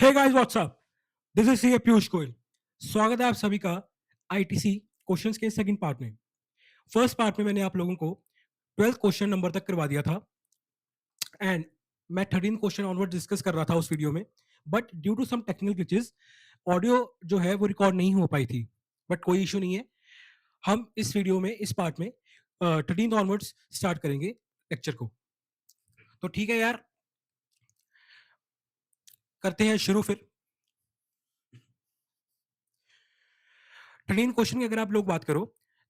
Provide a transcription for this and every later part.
Hey guys what's up, this is C Piyush Goyal. स्वागत है आप सभी का आईटीसी क्वेश्चंस के सेकंड पार्ट में। फर्स्ट पार्ट में मैंने आप लोगों को 12th क्वेश्चन नंबर तक करवा दिया था एंड मैं 13 क्वेश्चन ऑनवर्ड डिस्कस कर रहा था उस वीडियो में, but due to some technical glitches audio जो है वो रिकॉर्ड नहीं हो पाई थी। बट कोई इशू नहीं है, हम इस वीडियो में इस पार्ट में 13 ऑनवर्ड्स स्टार्ट करेंगे लेक्चर को। तो ठीक है यार, करते हैं शुरू फिर। 13 क्वेश्चन की अगर आप लोग बात करो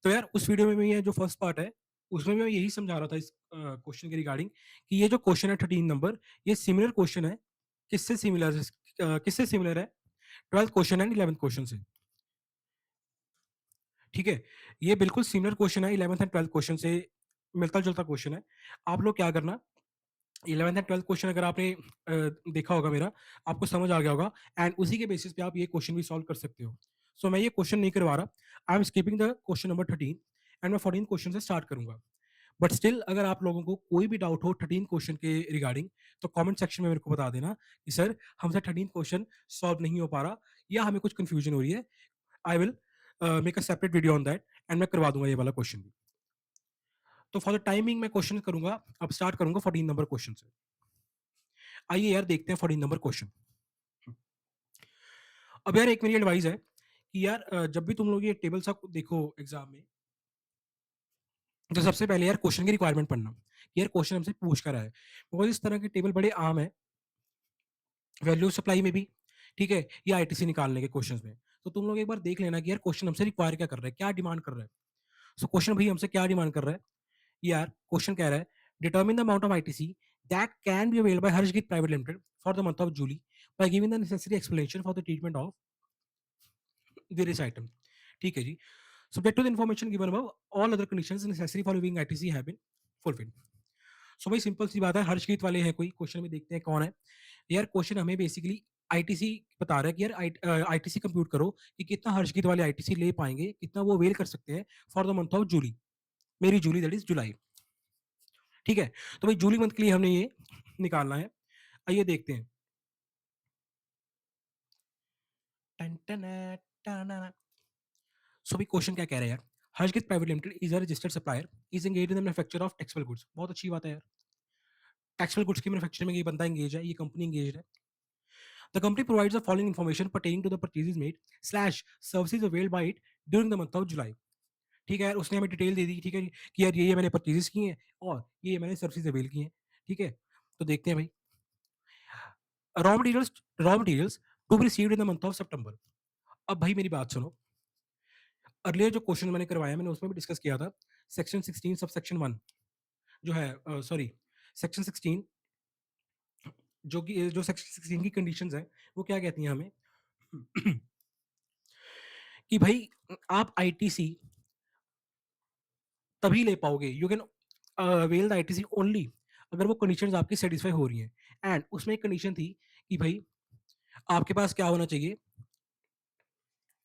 तो यार उस वीडियो में भी ये जो फर्स्ट पार्ट है उसमें मैं यही समझा रहा था इस क्वेश्चन के रिगार्डिंग कि ये जो क्वेश्चन है 13 नंबर, ये सिमिलर क्वेश्चन है। किससे सिमिलर है? किससे सिमिलर है? 12th question and 11th question से। ठीक है, ये बिल्कुल सिमिलर क्वेश्चन है 11th एंड 12th क्वेश्चन से, मिलता जुलता क्वेश्चन है। आप लोग क्या करना, 11th एंड 12th क्वेश्चन अगर आपने देखा होगा मेरा, आपको समझ आ गया होगा एंड उसी के बेसिस पे आप ये क्वेश्चन भी सॉल्व कर सकते हो। सो मैं ये क्वेश्चन नहीं करवा रहा, I am skipping the question number 13 and मैं 14 क्वेश्चन से स्टार्ट करूंगा। बट स्टिल अगर आप लोगों को कोई भी डाउट हो 13 क्वेश्चन के रिगार्डिंग, तो कमेंट सेक्शन में मेरे को बता देना कि सर हमसे 13 क्वेश्चन सॉल्व नहीं हो पा रहा या हमें कुछ कंफ्यूजन हो रही है। I will make a separate video on that and मैं करवा दूंगा ये वाला क्वेश्चन भी। तो फॉर द टाइमिंग मैं क्वेश्चन करूंगा, अब स्टार्ट करूंगा 14 नंबर क्वेश्चन से। आइए यार देखते हैं 14 नंबर क्वेश्चन। अब यार एक मेरी एडवाइस है कि यार जब भी तुम लोग ये टेबल सा देखो एग्जाम में, तो सबसे पहले यार क्वेश्चन की रिक्वायरमेंट पढ़ना कि यार क्वेश्चन हमसे पूछ कर आया है, बिकॉज इस तरह के टेबल बड़े आम है वैल्यू सप्लाई में भी। ठीक है, या आईटीसी निकालने के क्वेश्चन में। तो तुम लोग एक बार देख लेना कि यार क्वेश्चन हमसे रिक्वायर क्या कर रहा है, क्या डिमांड कर रहा है। सो क्वेश्चन भाई हमसे क्या डिमांड कर रहा है, यार क्वेश्चन कह रहा है determine the amount of ITC that can be availed by Harshgeet private limited for the month of July by giving the necessary explanation for the treatment of various item. ठीक है जी, subject to the information given above, all other conditions necessary for viewing ITC have been fulfilled. सो भाई simple सी बात है, हर्षगीत वाले हैं कोई question में, देखते हैं कौन है। यार क्वेश्चन हमें बेसिकली आईटीसी बता रहा है कि यार आईटीसी कंप्यूट करो कि कितना हर्षगीत वाले आईटीसी ले पाएंगे, कितना वो अवेल कर सकते हैं for the month of July, मेरी जूली दैट इज जुलाई। ठीक है, तो भाई जूली मंथ के लिए हमने ये निकालना है। आइए देखते हैं। Ton ton ton. सो भाई क्वेश्चन क्या कह रहा है यार, Harshgeet private limited is a registered supplier is engaged in the manufacture of textile goods. बहुत अच्छी बात है यार, टेक्सटाइल गुड्स की मैन्युफैक्चरिंग में ये बंदा एंगेज है, ये कंपनी एंगेज है। The company provides the following information pertaining to the purchases made slash services availed by it during the month of July. ठीक है यार, उसने हमें डिटेल दे दी, ठीक है कि यार ये मैंने परचेजेस की हैं और ये मैंने सर्विसेज अवेल की हैं। ठीक है, तो देखते हैं भाई। Raw materials to be received in the month of September. अब भाई मेरी बात सुनो, अर्लियर जो क्वेश्चन मैंने करवाया मैंने उसमें भी डिस्कस किया था। सेक्शन 16 सब सेक्शन 1 जो है, सॉरी सेक्शन 16, जो कि जो सेक्शन 16 की कंडीशंस है वो क्या कहती हैं हमें कि भाई आप आईटीसी तभी ले पाओगे, you can avail the ITC only अगर वो कंडीशंस आपकी सेटिस्फाई हो रही हैं। एंड उसमें एक कंडीशन थी कि भाई आपके पास क्या होना चाहिए,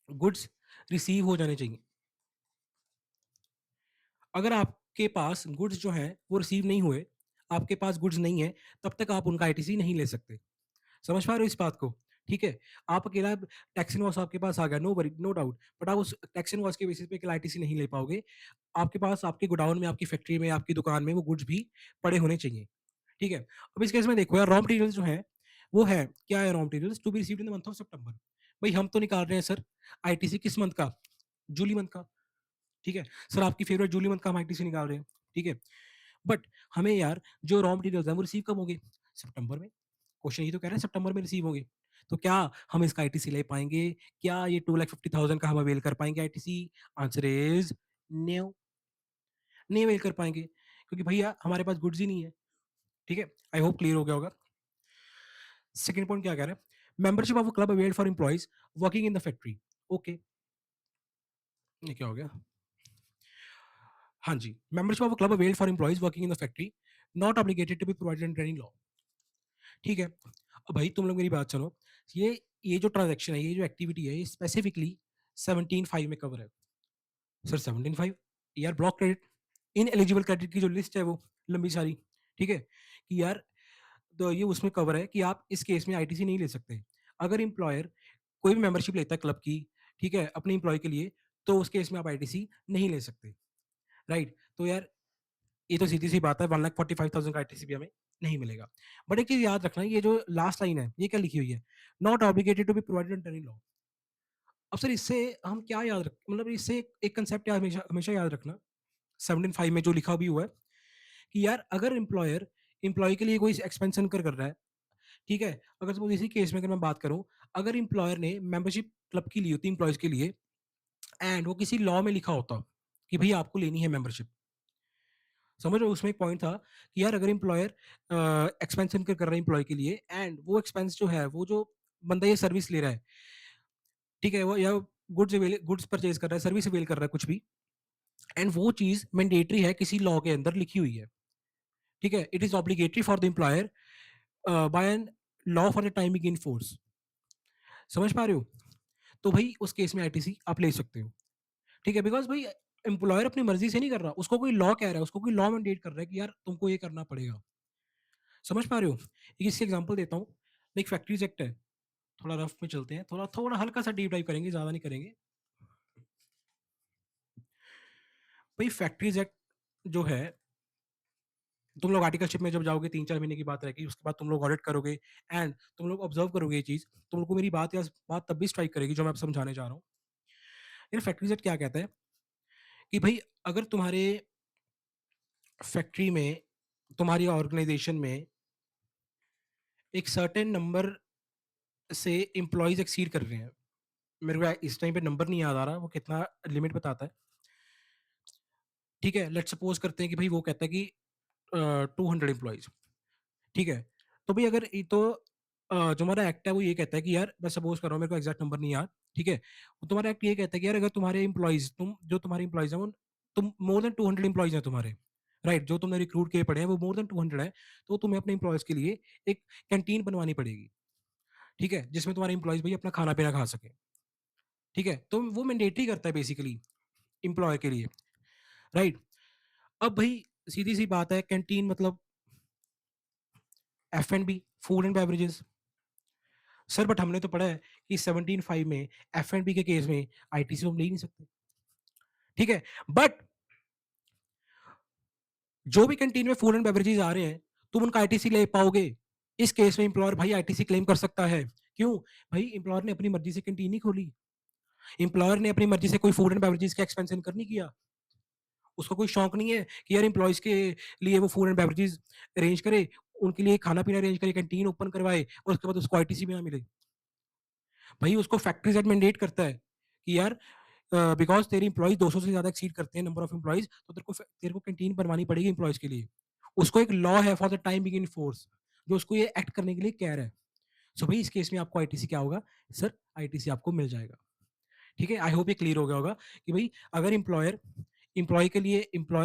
गुड्स रिसीव हो जाने चाहिए। अगर आपके पास गुड्स जो हैं वो रिसीव नहीं हुए, आपके पास गुड्स नहीं है, तब तक आप उनका आईटीसी नहीं ले सकते। समझ पा रहे हो इस बात को? ठीक है, आप अकेला टैक्स इनवॉइस आपके पास आ गया, no worry no doubt, but आप उस टैक्स इनवॉइस के बेसिस पे अकेला आईटीसी नहीं ले पाओगे। आपके पास आपके गोडाउन में, आपकी फैक्ट्री में, आपकी दुकान में वो गुड्स भी पड़े होने चाहिए। ठीक है, अब इस केस में देखो यार, रॉ मटेरियल्स जो है वो है, क्या है raw materials to be received in the month of September. भाई हम तो निकाल रहे हैं सर आईटीसी किस मंथ का, जूली मंथ का। ठीक है सर, आपकी फेवरेट जूली मंथ का हम आईटीसी निकाल रहे हैं। ठीक है, बट हमें यार जो रॉ मटेरियल्स हैं वो रिसीव कब होंगे, सितंबर में। क्वेश्चन यही तो कह रहे हैं सितंबर में रिसीव होंगे। तो क्या हम इसका आईटीसी ले पाएंगे, क्या ये 2,50,000 का हम अवेल कर पाएंगे आईटीसी? आंसर इज नो, नहीं अवेल कर पाएंगे क्योंकि भैया हमारे पास गुड्स ही नहीं है। ठीक है, आई होप क्लियर हो गया होगा। सेकंड पॉइंट क्या कह रहा है, membership of club availed for employees working in the factory. Okay, ये क्या हो गया? हाँ जी, membership of club availed for employees working in the factory not obligated to be provided in any law. ठीक है, अब भाई तुम लोग मेरी बात सुनो, ये जो ट्रांजैक्शन है, ये जो एक्टिविटी है, ये स्पेसिफिकली 17(5) में कवर है। सर 17(5) यार block credit, in eligible credit की जो लिस्ट है वो लंबी सारी। ठीक है, कि यार तो ये उसमें कवर है कि आप इस केस में आईटीसी नहीं ले सकते। अगर एम्प्लॉयर कोई भी मेंबरशिप लेता है क्लब की, ठीक है, अपने एम्प्लॉय के लिए, तो उस केस में आप आईटीसी नहीं ले सकते, राइट? तो यार ये तो सीधी सी बात है, 1,45,000 का आईटीसी भी हमें नहीं मिलेगा। बट एक चीज याद रखना, ये जो लास्ट लाइन है ये क्या लिखी हुई है, not obligated to be provided under any law. अब सर इससे हम क्या याद रख, मतलब इससे एक कंसेप्ट हमेशा हमेशा याद रखना, 17(5) में जो लिखा भी हुआ है कि यार अगर एम्प्लॉयर एम्प्लॉय के लिए कोई एक्सपेंस इनकर कर रहा है, ठीक है, अगर सपोज इसी केस में अगर मैं बात करूं, अगर एम्प्लॉयर ने मेंबरशिप क्लब की ली होती एम्प्लॉयज के लिए, एंड वो किसी लॉ में लिखा होता कि भाई आपको लेनी है मेंबरशिप, समझ रहे हो, उसमें एक पॉइंट था कि यार अगर एम्प्लॉयर एक्सपेंस इनकर कर रहा है एम्प्लॉय के लिए, एंड वो एक्सपेंस जो है, वो जो बंदा ये सर्विस ले रहा है, ठीक है, वो या गुड्स परचेज कर रहा है, सर्विस अवेल कर रहा है, कुछ भी, एंड वो चीज मैंडेटरी है, किसी लॉ के अंदर लिखी हुई है, ठीक है, it is obligatory for the employer by an law for the timing in force, समझ पा रहे हो? तो भाई उस केस में आईटीसी आप ले सकते हो, ठीक है, बिकॉज भाई एम्प्लॉयर अपनी मर्जी से नहीं कर रहा, उसको कोई लॉ कह रहा है, उसको कोई लॉ मैंडेट कर रहा है कि यार तुमको ये करना पड़ेगा, समझ पा रहे हो? एक इससे एग्जांपल देता हूँ, एक फैक्ट्रीज एक्ट है, थोड़ा रफ में चलते हैं, थोड़ा थोड़ा हल्का सा डीप डाइव करेंगे, ज्यादा नहीं करेंगे। भाई फैक्ट्रीज एक्ट जो है, तुम लोग आर्टिकलशिप में जब जाओगे 3-4 महीने की बात रहेगी, उसके बाद तुम लोग ऑडिट करोगे, एंड तुम लोग ऑब्जर्व करोगे ये चीज, तुम लोग को मेरी बात या बात तब भी स्ट्राइक करेगी जो मैं अब समझाने जा रहा हूँ। यार फैक्ट्रीज एक्ट क्या कहता है कि भाई अगर तुम्हारे फैक्ट्री में, तुम्हारी ऑर्गेनाइजेशन में एक सर्टेन नंबर से एम्प्लॉयज एक्सीड कर रहे हैं, मेरे को इस टाइम पे नंबर नहीं याद आ रहा वो कितना लिमिट बताता है, ठीक है, लेट सपोज करते हैं कि भाई वो कहता है कि 200 एम्प्लॉयज, ठीक है, तो भाई अगर ये तो जो हमारा एक्ट है वो ये कहता है कि यार मैं सपोज कर रहा हूँ, मेरे को एग्जैक्ट नंबर नहीं याद, ठीक है, तो तुम्हारा एक्ट ये कहता है कि यार अगर तुम्हारे एम्प्लॉयज, तुम्हारे एम्प्लॉयज हैं वो, तुम मोर देन 200 एम्प्लॉयज हैं तुम्हारे, राइट, जो तुमने रिक्रूट किए पड़े हैं वो मोर देन 200 है, तो तुम्हें अपने एम्प्लॉयज के लिए एक कैंटीन बनवानी पड़ेगी, ठीक है, जिसमें तुम्हारे एम्प्लॉयज भाई अपना खाना पीना खा सके, ठीक है, तो वो मैंडेटरी करता है बेसिकली एम्प्लॉयर के लिए, राइट। अब भाई सीधी सी बात है, कैंटीन मतलब F&B, food and beverages, sir but हमने तो पढ़ा है कि 17(5) में F&B के केस में आईटीसी हम ले ही नहीं सकते, ठीक है, बट जो भी कैंटीन में फूड एंड बेवरेजेस आ रहे हैं, तुम उनका आईटीसी ले पाओगे, इस केस में एम्प्लॉयर भाई आईटीसी क्लेम कर सकता है, क्यों? भाई एम्प्लॉयर ने अपनी मर्जी से कैंटीन नहीं खोली, एम्प्लॉयर ने अपनी मर्जी से कोई फूड एंड बेवरेजेस का एक्सपेंस इनकर नहीं किया, उसको कोई शौक नहीं है कि यार एम्प्लॉयज के लिए वो फूड एंड बेवरेजेस अरेंज करे, उनके लिए खाना पीना अरेंज करे, कैंटीन ओपन करवाए, और उसके बाद उसको आईटीसी भी ना मिले। भाई उसको फैक्ट्री जेड मैंडेट करता है कि यार बिकॉज तेरी इंप्लॉइज 200 से ज्यादा एक्सीड करते हैं नंबर ऑफ इंप्लॉइज, तो तेरे को कैंटीन बनवानी पड़ेगी इंप्लॉइज के लिए, उसको एक लॉ है for the time big in force, जो उसको ये एक्ट करने के लिए कह रहा है। सो भाई इस केस में आपको आईटीसी क्या होगा, सर आईटीसी आपको मिल जाएगा, ठीक है। आई होप ये क्लियर हो गया होगा कि भाई अगर एम्प्लॉयर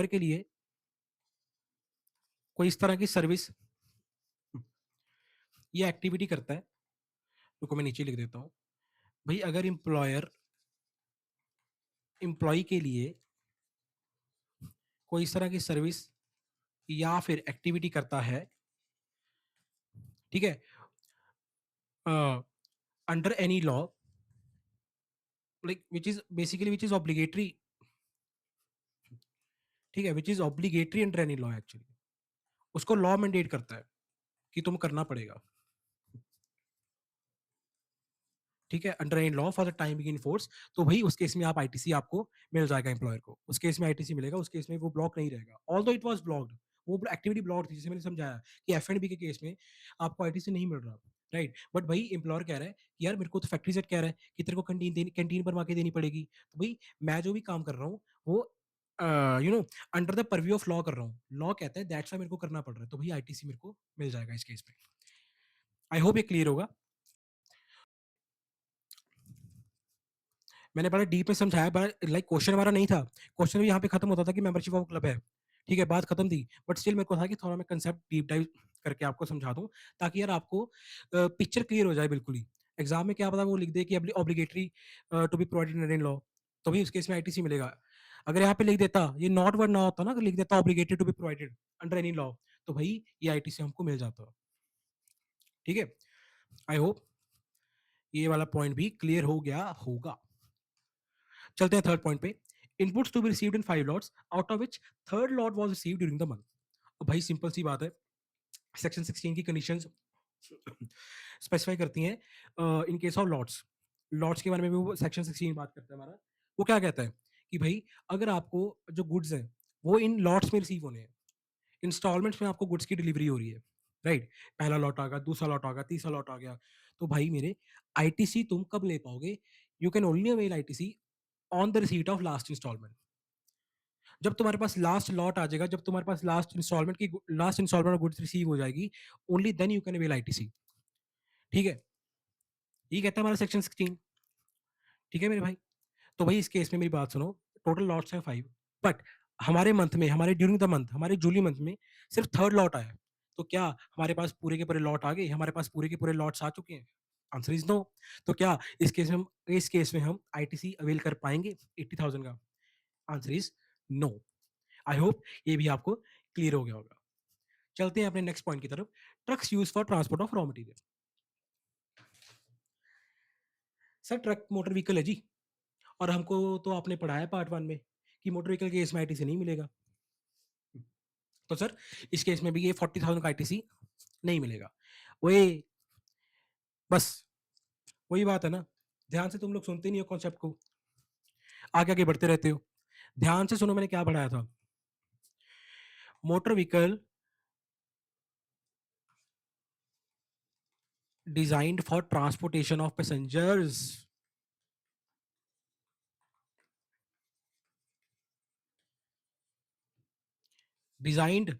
के लिए कोई इस तरह की सर्विस या एक्टिविटी करता है, रुको मैं नीचे लिख देता हूँ, भाई अगर एम्प्लॉयर एम्प्लॉय के लिए कोई इस तरह की सर्विस या फिर एक्टिविटी करता है, ठीक है, under any law, like which is obligatory, ठीक है, which is obligatory under any law, actually उसको लॉ मैंडेट करता है कि तुम करना पड़ेगा, ठीक है, under any law for the time big in force, तो भाई उस केस में आप आईटीसी आपको मिल जाएगा, एम्प्लॉयर को उस केस में आईटीसी मिलेगा, उस केस में वो ब्लॉक नहीं रहेगा, ऑल दो इट वॉज ब्लॉक्ड, वो एक्टिविटी ब्लॉक थी, जैसे मैंने समझाया कि F&B के केस में आपको आईटीसी नहीं मिल रहा, राइट, बट भाई एम्प्लॉयर कह रहा है कि यार मेरे को तो फैक्ट्री सेट कह रहा है कि तेरे को कैंटीन बनवा के देनी पड़ेगी, तो भाई मैं जो भी काम कर रहा हूँ वो under the purview of law कर रहा हूँ, लॉ कहता है दैट्स व्हाई मेरे को करना पड़ रहा है, तो भाई आईटीसी मेरे को मिल जाएगा इस केस में। आई होप ये क्लियर होगा। मैंने बड़ा डीप में समझाया, बड़ा लाइक क्वेश्चन हमारा नहीं था, क्वेश्चन भी यहाँ पे खत्म होता था कि मेंबरशिप ऑफ क्लब है, ठीक है, बात खत्म थी, बट स्टिल मेरे को था कि थोड़ा मैं कंसेप्ट डीप डाइव करके आपको समझा दूं, ताकि यार आपको पिक्चर क्लियर हो जाए बिल्कुल ही, एग्जाम में क्या पता वो लिख दे कि obligatory to be provided in law, तो भी उस केस में आईटीसी मिलेगा। अगर यहाँ पे लिख देता, ये नॉट वर्ड ना होता ना, अगर लिख देता obligatory to be provided under any law, तो भाई ये आईटीसी हमको मिल जाता, ठीक है। आई होप ये वाला पॉइंट भी क्लियर हो गया होगा। चलते हैं थर्ड पॉइंट पे। Inputs to be received in 5 lots out of which third lot was received during the month. भाई सिंपल सी बात है, सेक्शन 16 की कंडीशंस स्पेसिफाई करती हैं in case of lots. Lots के बारे में भी वो सेक्शन 16 बात करता है हमारा। वो क्या कहता है कि भाई अगर आपको जो गुड्स हैं वो इन लॉट्स में रिसीव होने हैं, इंस्टॉलमेंट्स में आपको गुड्स की डिलीवरी हो रही है, राइट? पहला लॉट आ गया, दूसरा लॉट आ गया, तीसरा लॉट आ गया, तो भाई मेरे आईटीसी तुम कब ले पाओगे? You can only avail ITC on the receipt of last installment. जब तुम्हारे पास लास्ट लॉट आ जाएगा, जब तुम्हारे पास last installment of goods receive हो जाएगी, only then you can avail ITC. ठीक है, ये कहता है हमारा सेक्शन 16। ठीक है मेरे भाई, तो भाई इस केस में मेरी बात सुनो, टोटल लॉट्स हैं 5, बट हमारे मंथ में, हमारे ड्यूरिंग द मंथ, हमारे जूलाई मंथ में सिर्फ थर्ड लॉट आया। तो क्या हमारे पास पूरे के पूरे लॉट आ गए? हमारे पास पूरे के पूरे लॉट्स आ चुके हैं? Answer is no. तो क्या इस केस में हम आईटीसी अवेल कर पाएंगे 80,000 का? Answer is no. I hope ये भी आपको क्लियर हो गया होगा। चलते हैं अपने नेक्स्ट पॉइंट की तरफ। Trucks use for transport of raw material. Sir truck motor vehicle है जी, और हमको तो आपने पढ़ाया पार्ट 1 में कि मोटर व्हीकल केस में आईटीसी नहीं मिलेगा। तो सर इस केस में भी ये 40,000 का आईटीसी नहीं मिलेगा। वही बस वही बात है ना, ध्यान से तुम लोग सुनते नहीं हो कॉन्सेप्ट को, आगे आगे बढ़ते रहते हो। ध्यान से सुनो मैंने क्या पढ़ाया था। Motor vehicle designed for transportation of passengers. Designed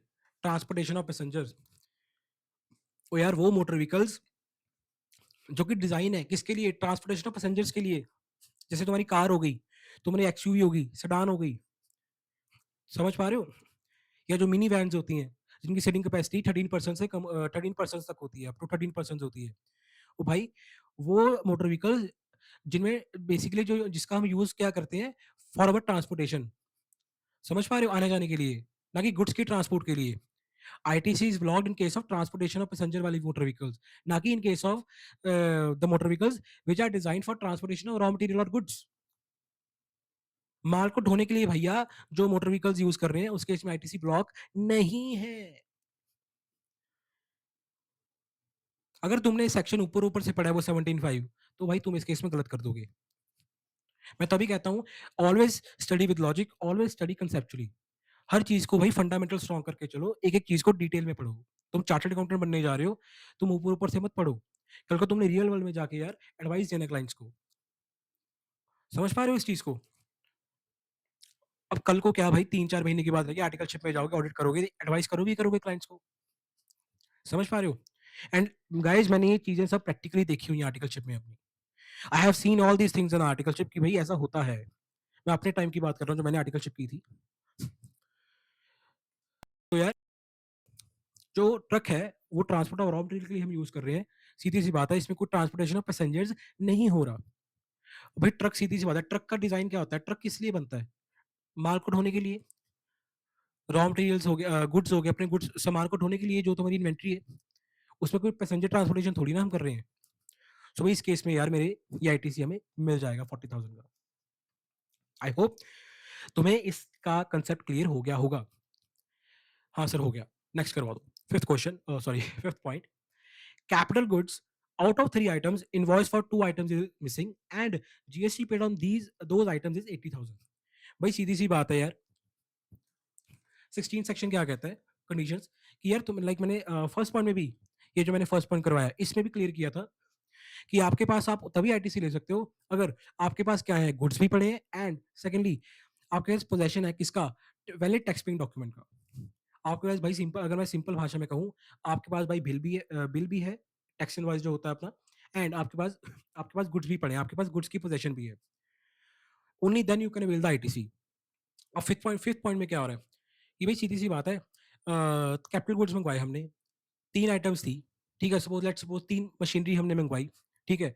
transportation of passengers. ओ यार वो मोटर व्हीकल्स जो कि डिजाइन है किसके लिए? ट्रांसपोर्टेशन ऑफ पैसेंजर्स के लिए। जैसे तुम्हारी कार हो गई, तुम्हारी एक्सयूवी होगी, सेडान हो गई, समझ पा रहे हो? या जो मिनी वैन्स होती हैं जिनकी सीटिंग कैपेसिटी 13% से कम 13% तक होती है, अप टू 13% होती है। वो भाई वो मोटर व्हीकल जिनमें बेसिकली जो जिसका हम यूज क्या करते हैं, फॉरवर्ड ट्रांसपोर्टेशन, समझ पा रहे हो, आने जाने के लिए, ना कि गुड्स की ट्रांसपोर्ट के लिए। ITC is blocked in case of transportation of passenger वाली मोटर व्हीकल्स, ना कि in case of the motor vehicles which are design for transportation of raw material और गुड्स। माल को ढोने के लिए भैया जो मोटर व्हीकल्स यूज कर रहे हैं उसके इसमें आईटीसी ब्लॉक नहीं है। अगर तुमने सेक्शन ऊपर ऊपर से पढ़ा है वो 17.5, तो भाई तुम इस केस में गलत कर दोगे। मैं तभी कहता हूँ always study with logic, always study conceptually. हर चीज को भाई फंडामेंटल स्ट्रॉन्ग करके चलो, एक एक चीज को डिटेल में पढ़ो। तुम चार्टर्ड अकाउंटेंट बनने जा रहे हो, तुम ऊपर ऊपर से मत पढ़ो। कल को तुमने रियल वर्ल्ड में जाके यार एडवाइस देना क्लाइंट्स को, समझ पा रहे हो इस चीज को? अब कल को क्या भाई 3-4 महीने की बात रहेगी, आर्टिकलशिप में जाओगे, ऑडिट करोगे, एडवाइस करोगे क्लाइंट्स को, समझ पा रहे हो? एंड गाइज मैंने ये चीजें सब प्रैक्टिकली देखी हुई आर्टिकलशिप में अपनी। I have seen all these things in articleship कि भाई ऐसा होता है। मैं अपने टाइम की बात कर रहा हूँ जो मैंने आर्टिकलशिप की थी। तो यार जो ट्रक है वो ट्रांसपोर्ट ऑफ रॉ मटेरियल के लिए हम यूज कर रहे हैं, सीधी सी बात है, इसमें कोई ट्रांसपोर्टेशन ऑफ पैसेंजर्स नहीं हो रहा। भाई ट्रक, सीधी सी बात है, ट्रक का डिजाइन क्या होता है? ट्रक किस लिए बनता है? माल को ढोने के लिए। रॉ मटेरियल्स हो गए, गुड्स हो गए, अपने गुड्स सामान को ढोने के लिए जो तुम्हारी इन्वेंट्री है, उसमें कोई पैसेंजर ट्रांसपोर्टेशन थोड़ी ना हम कर रहे हैं। सो भाई इस केस में यार मेरे ये आईटीसी हमें मिल जाएगा 40,000 का। आई होप तुम्हें इसका कंसेप्ट क्लियर हो गया होगा। हाँ सर हो गया, नेक्स्ट करवा दो। Fifth question, sorry fifth point. Capital goods out of 3 items, invoice for 2 items is missing and GST paid on those items is 80,000। भाई सीधी सी बात है यार, 16 सेक्शन क्या कहता है कंडीशंस कि यार तुम लाइक मैंने फर्स्ट पॉइंट में भी, ये जो मैंने फर्स्ट पॉइंट करवाया इसमें भी क्लियर किया था कि आपके पास आप तभी आईटीसी ले सकते हो अगर आपके पास क्या है, गुड्स भी पड़े हैं एंड सेकेंडली आपके पास पोजेशन है किसका? वैलिड टैक्स पेइंग डॉक्यूमेंट का। आपके पास भाई सिंपल, अगर मैं सिंपल भाषा में कहूँ, आपके पास भाई बिल भी है टैक्स इनवॉइस जो होता है अपना, एंड आपके पास गुड्स भी पड़े हैं, आपके पास गुड्स की पोजेशन भी है, only then you can avail the ITC. और फिफ्थ पॉइंट में क्या हो रहा है? ये भाई सीधी सी बात है, कैपिटल गुड्स मंगवाए हमने, 3 आइटम्स थी, ठीक है, सपोज 3 मशीनरी हमने मंगवाई, ठीक है।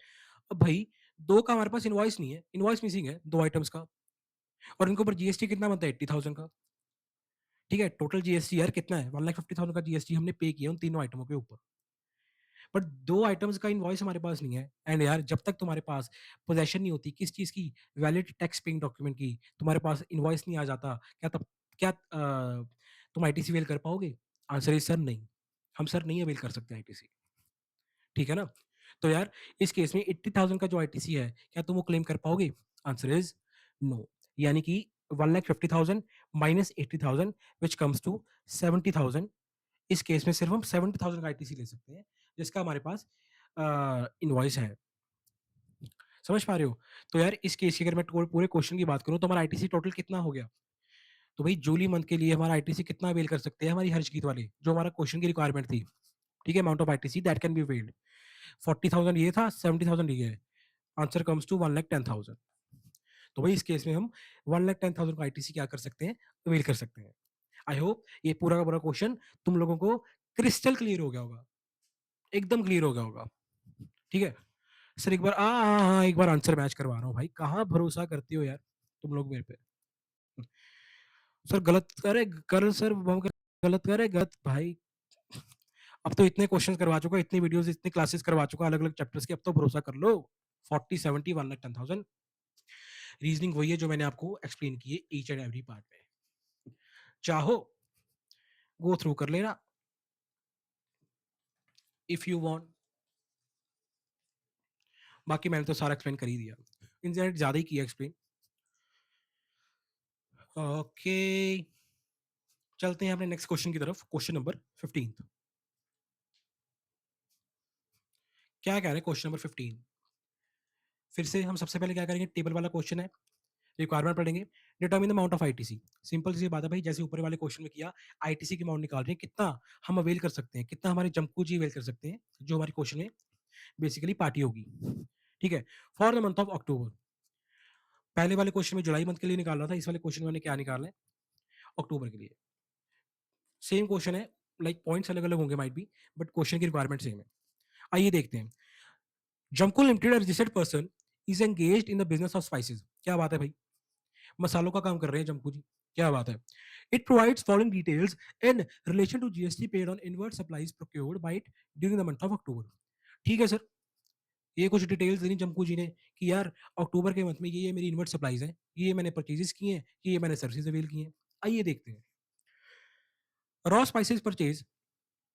अब भाई 2 का हमारे पास इनवॉइस नहीं है, इनवॉइस मिसिंग है 2 आइटम्स का, और इनके ऊपर जीएसटी कितना बनता है? 80,000 का। ठीक है, टोटल जीएसटी यार कितना है? 1,50,000 का जीएसटी हमने पे किया उन तीनों आइटमों के ऊपर। बट 2 आइटम्स का इनवॉइस हमारे पास नहीं है। एंड यार जब तक तुम्हारे पास पोज़ेशन नहीं होती किस चीज़ की, वैलिड टैक्स पेइंग डॉक्यूमेंट की, तुम्हारे पास इनवॉइस नहीं आ जाता, क्या तुम आईटीसी अवेल कर पाओगे? आंसर इज़ सर नहीं। हम सर नहीं अवेल कर सकते आईटीसी। ठीक है ना? तो यार इस केस में 80,000 का जो आईटीसी है, क्या तुम वो क्लेम कर पाओगे? Answer is no. यानी कि 1,50,000 माइनस 80,000 व्हिच कम्स टू 70,000। इस केस में सिर्फ हम 70,000 का आईटीसी ले सकते हैं, जिसका हमारे पास इनवॉइस है। समझ पा रहे हो? तो यार इस केस की अगर मैं पूरे क्वेश्चन की बात करूँ तो हमारा आईटीसी टोटल कितना हो गया? तो भाई जूली मंथ के लिए हमारा आईटीसी कितना अवेल कर सकते हैं हमारी हर्षगीत वाले, जो हमारा क्वेश्चन की रिक्वायरमेंट थी। ठीक है? Amount of ITC that can be availed. 40,000 ये था, 70,000 ये है। Answer comes to 1,10,000। तो भाई इस केस में हम 1,10,000 का आईटीसी क्या कर सकते हैं? अवेल कर सकते हैं। आई होप ये पूरा का पूरा क्वेश्चन तुम लोगों को क्रिस्टल क्लियर हो गया होगा, एकदम क्लियर हो गया होगा। ठीक है? सर एक बार एक बार आंसर मैच करवा रहा हूँ भाई, कहाँ भरोसा करती हो यार तुम लोग मेरे पे? सर गलत करे कर सर, गलत करे गलत भाई। अब तो इतने क्वेश्चन करवा चुका, इतनी वीडियोस, इतनी क्लासेस करवा चुका अलग अलग चैप्टर्स की, अब तो भरोसा कर लो। 40 70 1,10,000। रीजनिंग वही है जो मैंने आपको एक्सप्लेन की है ईच एंड एवरी पार्ट में। चाहो गो थ्रू कर लेना इफ यू वांट। बाकी मैंने तो सारा एक्सप्लेन कर ही दिया, इंटरनेट ज्यादा ही किया एक्सप्लेन। ओके, चलते हैं अपने नेक्स्ट क्वेश्चन की तरफ। Question number 15। क्या कह रहे हैं क्वेश्चन नंबर 15? फिर से हम सबसे पहले क्या करेंगे, टेबल वाला क्वेश्चन है, रिक्वायरमेंट पढ़ेंगे। Determine the amount of ITC. Simple सी बात है भाई, जैसे ऊपर वाले क्वेश्चन में किया, आईटीसी की अमाउंट निकाल रहे हैं, कितना हम अवेल कर सकते हैं, कितना हमारे जमकू जी अवेल कर सकते हैं, जो हमारे क्वेश्चन में बेसिकली पार्टी होगी। ठीक है? फॉर द मंथ ऑफ अक्टूबर। पहले वाले क्वेश्चन में जुलाई मंथ के लिए निकाल रहा था, इस वाले क्वेश्चन में मैंने क्या निकालना है, अक्टूबर के लिए। सेम क्वेश्चन है, लाइक पॉइंट्स अलग अलग होंगे माइट बी, बट क्वेश्चन की रिक्वायरमेंट सेम है। आइए देखते हैं। Jamco limited registered person is engaged in the business of spices. क्या बात है भाई, मसालों का काम कर रहे हैं जमकू जी, क्या बात है। It provides following details in relation to GST paid on inward supplies procured by it during the month of October. ठीक है सर, ये कुछ डिटेल्स देनी जमकू जी ने कि यार अक्टूबर के मंथ में ये मेरी इनवर्ट सप्लाईज हैं, ये मैंने परचेजेस किए हैं, ये मैंने सर्विसेज अवेल किए हैं। आइए देखते हैं। Raw spices purchase.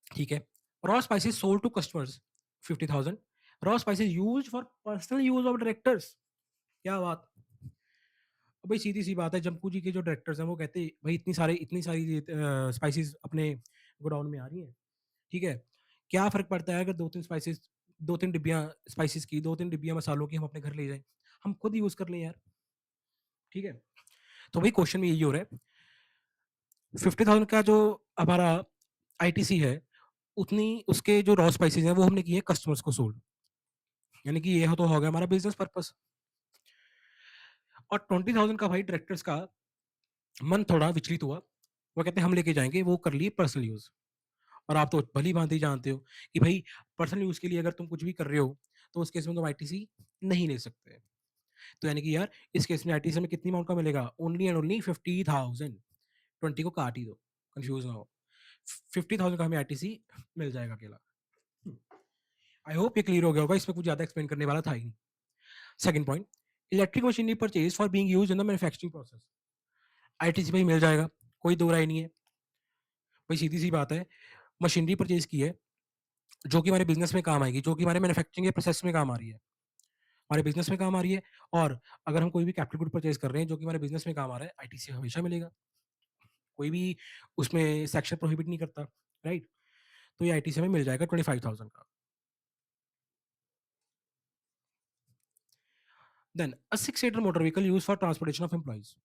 ठीक है? Raw spices sold to customers 50,000। Raw spices used for personal use of directors. क्या बात। भाई सीधी सी बात है, जमकू जी के जो डायरेक्टर्स हैं वो कहते हैं भाई इतनी सारी स्पाइसेस अपने गोडाउन में आ रही हैं। ठीक है? क्या फर्क पड़ता है अगर दो तीन डिब्बियां स्पाइसेस की, दो तीन डिब्बियां मसालों की हम अपने घर ले जाएं, हम खुद यूज कर लें यार। ठीक है? तो भाई क्वेश्चन में यही हो रहा है, 50,000 का जो हमारा आईटीसी है, उतनी उसके जो रॉ स्पाइसेस हैं वो हमने किए कस्टमर्स को सोल्ड, यानी कि ये तो हो गया हमारा बिजनेस पर्पस। और 20,000 का भाई डायरेक्टर्स का मन थोड़ा विचलित हुआ, वो कहते हैं हम लेके जाएंगे, वो कर लिए पर्सनल यूज। और आप तो भली भांति जानते हो कि भाई पर्सनल यूज के लिए अगर तुम कुछ भी कर रहे हो तो उस केस में तुम आईटीसी नहीं ले सकते। तो यानी कि यार इस केस में आईटीसी में कितनी अमाउंट का मिलेगा, ओनली एंड ओनली 50,000। 20 को काट ही दो, कंफ्यूज ना हो। 50,000 का हमें आईटीसी मिल जाएगा अकेला। आई होप ये क्लियर हो गया होगा, इसमें कुछ ज्यादा एक्सप्लेन करने वाला था ही नहीं। Second point, electric machinery purchase for being used in the manufacturing process. ITC भाई मिल जाएगा, कोई दो राय नहीं है। भाई सीधी सी बात है, मशीनरी परचेज की है जो कि हमारे बिजनेस में काम आएगी, जो कि हमारे मैन्युफैक्चरिंग के प्रोसेस में काम आ रही है, हमारे बिजनेस में काम आ रही है। और अगर हम कोई भी कैपिटल गुड परचेज कर रहे हैं जो कि हमारे बिजनेस में काम आ रहा है, आईटीसी हमेशा मिलेगा, कोई भी उसमें सेक्शन प्रोहिबिट नहीं करता। राइट? तो ये आईटीसी हमें मिल जाएगा 25,000 का। Then a 6 seater motor vehicle use for transportation of employees.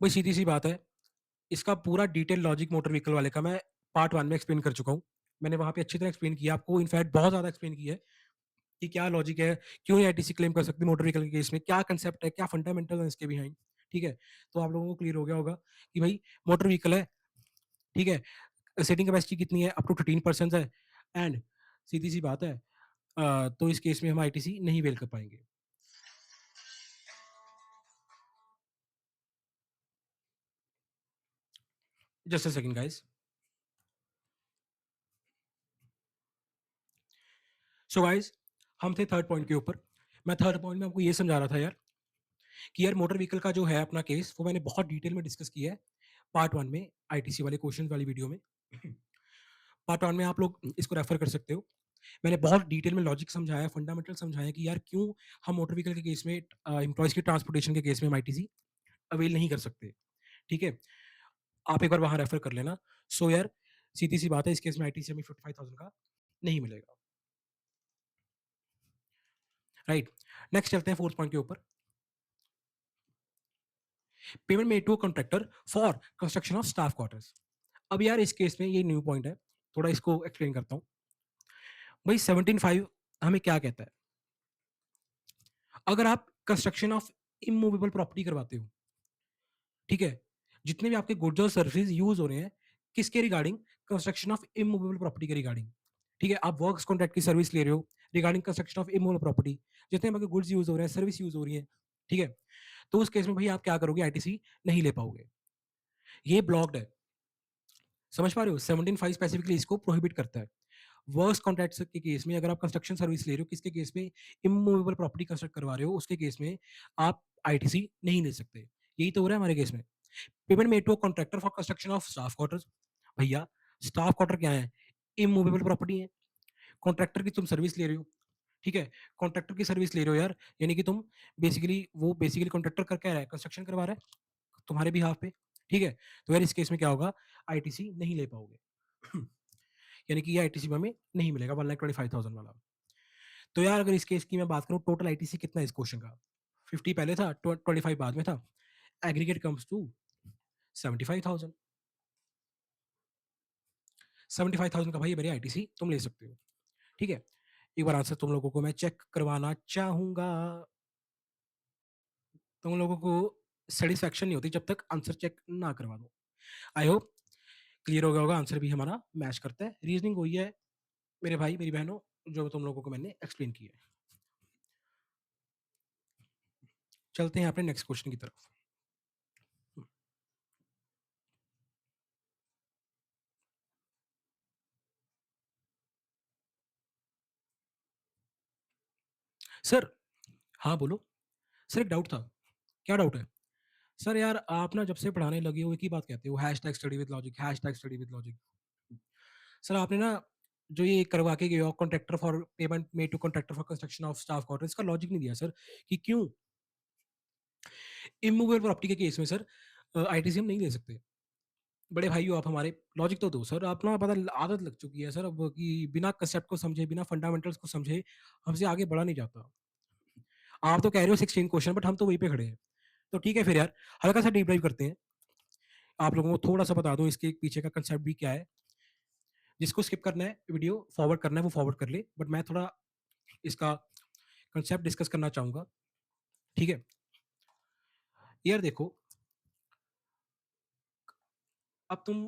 भाई सीधी सी बात है, इसका पूरा डिटेल लॉजिक मोटर व्हीकल वाले का मैं पार्ट 1 में एक्सप्लेन कर चुका हूँ। मैंने वहां पे अच्छी तरह एक्सप्लेन किया आपको, इनफैक्ट बहुत ज्यादा एक्सप्लेन किया है कि क्या लॉजिक है, क्यों ये आईटीसी क्लेम कर सकती है मोटर व्हीकल के केस में, क्या कंसेप्ट है, क्या फंडामेंटल है इसके बिहाइंड। ठीक है? तो आप लोगों को क्लियर हो गया होगा कि भाई मोटर व्हीकल है। ठीक है? सीटिंग कैपेसिटी कितनी है, अप टू 13% है। एंड सीधी सी बात है, तो इस केस में हम आईटीसी नहीं वेल कर पाएंगे। Just a second guys. So guys, हम थे थर्ड पॉइंट के ऊपर। मैं थर्ड पॉइंट में आपको ये समझा रहा था यार कि यार मोटर व्हीकल का जो है अपना केस, वो मैंने बहुत डिटेल में डिस्कस किया है पार्ट वन में, आईटीसी वाले क्वेश्चन वाली वीडियो में। पार्ट वन में आप लोग इसको रेफर कर सकते हो। मैंने बहुत डिटेल में लॉजिक समझाया, फंडामेंटल समझाया कि यार क्यों हम मोटर व्हीकल के केस में, एम्प्लॉयज की ट्रांसपोर्टेशन के केस में हम आईटीसी अवेल नहीं कर सकते। ठीक है, आप एक बार वहां रेफर कर लेना। सो यार, सीधी सी बात है, इस केस में आईटीसी हमें 55,000 का नहीं मिलेगा। राइट, नेक्स्ट चलते हैं फोर्थ पॉइंट के ऊपर। Payment made to contractor for construction of staff quarters. अब यार इस केस में ये न्यू पॉइंट है, थोड़ा इसको एक्सप्लेन करता हूँ। भाई 17.5 हमें क्या कहता है? अगर आप कंस्ट्रक्शन ऑफ इमूवेबल प्रॉपर्टी करवाते हो, ठीक है, जितने भी आपके गुड्स और सर्विसेज यूज हो रहे हैं, किसके regarding? Construction of immovable property के रिगार्डिंग। ठीक है, आप वर्क्स कॉन्ट्रैक्ट की सर्विस ले रहे हो regarding construction of immovable property, जितने आपके गुड्स यूज हो रहे हैं, सर्विस यूज हो रही है, ठीक है, तो उस केस में भाई आप क्या करोगे? आईटीसी नहीं ले पाओगे, ये ब्लॉक्ड है। समझ पा रहे हो? 17.5 स्पेसिफिकली इसको प्रोहिबिट करता है। वर्क्स कॉन्ट्रैक्ट्स के केस में अगर आप कंस्ट्रक्शन सर्विस ले रहे हो, किसके केस में? इमूवेबल प्रॉपर्टी कंस्ट्रक्ट करवा रहे हो, उसके केस में आप आईटीसी नहीं ले सकते। यही तो हो रहा है हमारे केस में। Payment made to contractor for construction of staff quarters. भैया, स्टाफ क्वार्टर क्या है? इमूवेबल प्रॉपर्टी है। कॉन्ट्रैक्टर की तुम सर्विस ले रहे हो, ठीक है, कॉन्ट्रैक्टर की सर्विस ले रहे हो यार, यानी कि तुम बेसिकली कॉन्ट्रैक्टर कर क्या रहा है? कंस्ट्रक्शन करवा रहा है तुम्हारे बिहाफ पे, ठीक है। तो यार इस केस में क्या होगा? आईटीसी नहीं ले पाओगे। यानी कि ये आईटीसी में हमें नहीं मिलेगा 1,25,000 वाला। तो यार अगर इस केस की मैं बात करूं, टोटल आईटीसी कितना है इस क्वेश्चन का? 50 पहले था, 25 बाद में था, एग्रीगेट कम्स टू 75,000। 75,000 का भाई मेरे आईटीसी तुम ले सकते हो, ठीक है। एक बार आंसर तुम लोगों को मैं चेक करवाना चाहूंगा। तुम लोगों को सेटिस्फेक्शन नहीं होती जब तक आंसर चेक ना करवा दो। आई होप क्लियर हो गया होगा, आंसर भी हमारा मैच करता है, रीजनिंग वही है मेरे भाई मेरी बहनों, जो तुम लोगों को मैंने एक्सप्लेन किया है। चलते हैं अपने नेक्स्ट क्वेश्चन की तरफ। सर, हाँ बोलो। सर एक डाउट था। क्या डाउट है? सर यार आप ना जब से पढ़ाने लगे हो एक ही बात कहते हो, hashtag study with logic, hashtag study with logic. Sir आपने ना जो ये करवा के गए हो contractor for payment made to contractor for construction of staff quarter, इसका लॉजिक नहीं दिया सर कि क्यों इमूवेबल प्रॉपर्टी के केस में सर आईटीसी हम नहीं ले सकते। बड़े भाई हो आप हमारे, लॉजिक तो दो सर। आप ना पता आदत लग चुकी है सर अब कि बिना कंसेप्ट को समझे, बिना फंडामेंटल्स को समझे हमसे आगे बढ़ा नहीं जाता। आप तो कह रहे हो 16 क्वेश्चन, बट हम तो वहीं पे खड़े हैं। तो ठीक है फिर यार, हल्का सा डीप डाइव करते हैं। आप लोगों को थोड़ा सा बता दूं इसके पीछे का कंसेप्ट भी क्या है। जिसको स्किप करना है, वीडियो फॉरवर्ड करना है वो फॉरवर्ड कर ले, बट मैं थोड़ा इसका कंसेप्ट डिस्कस करना चाहूंगा, ठीक है। यार देखो, अब तुम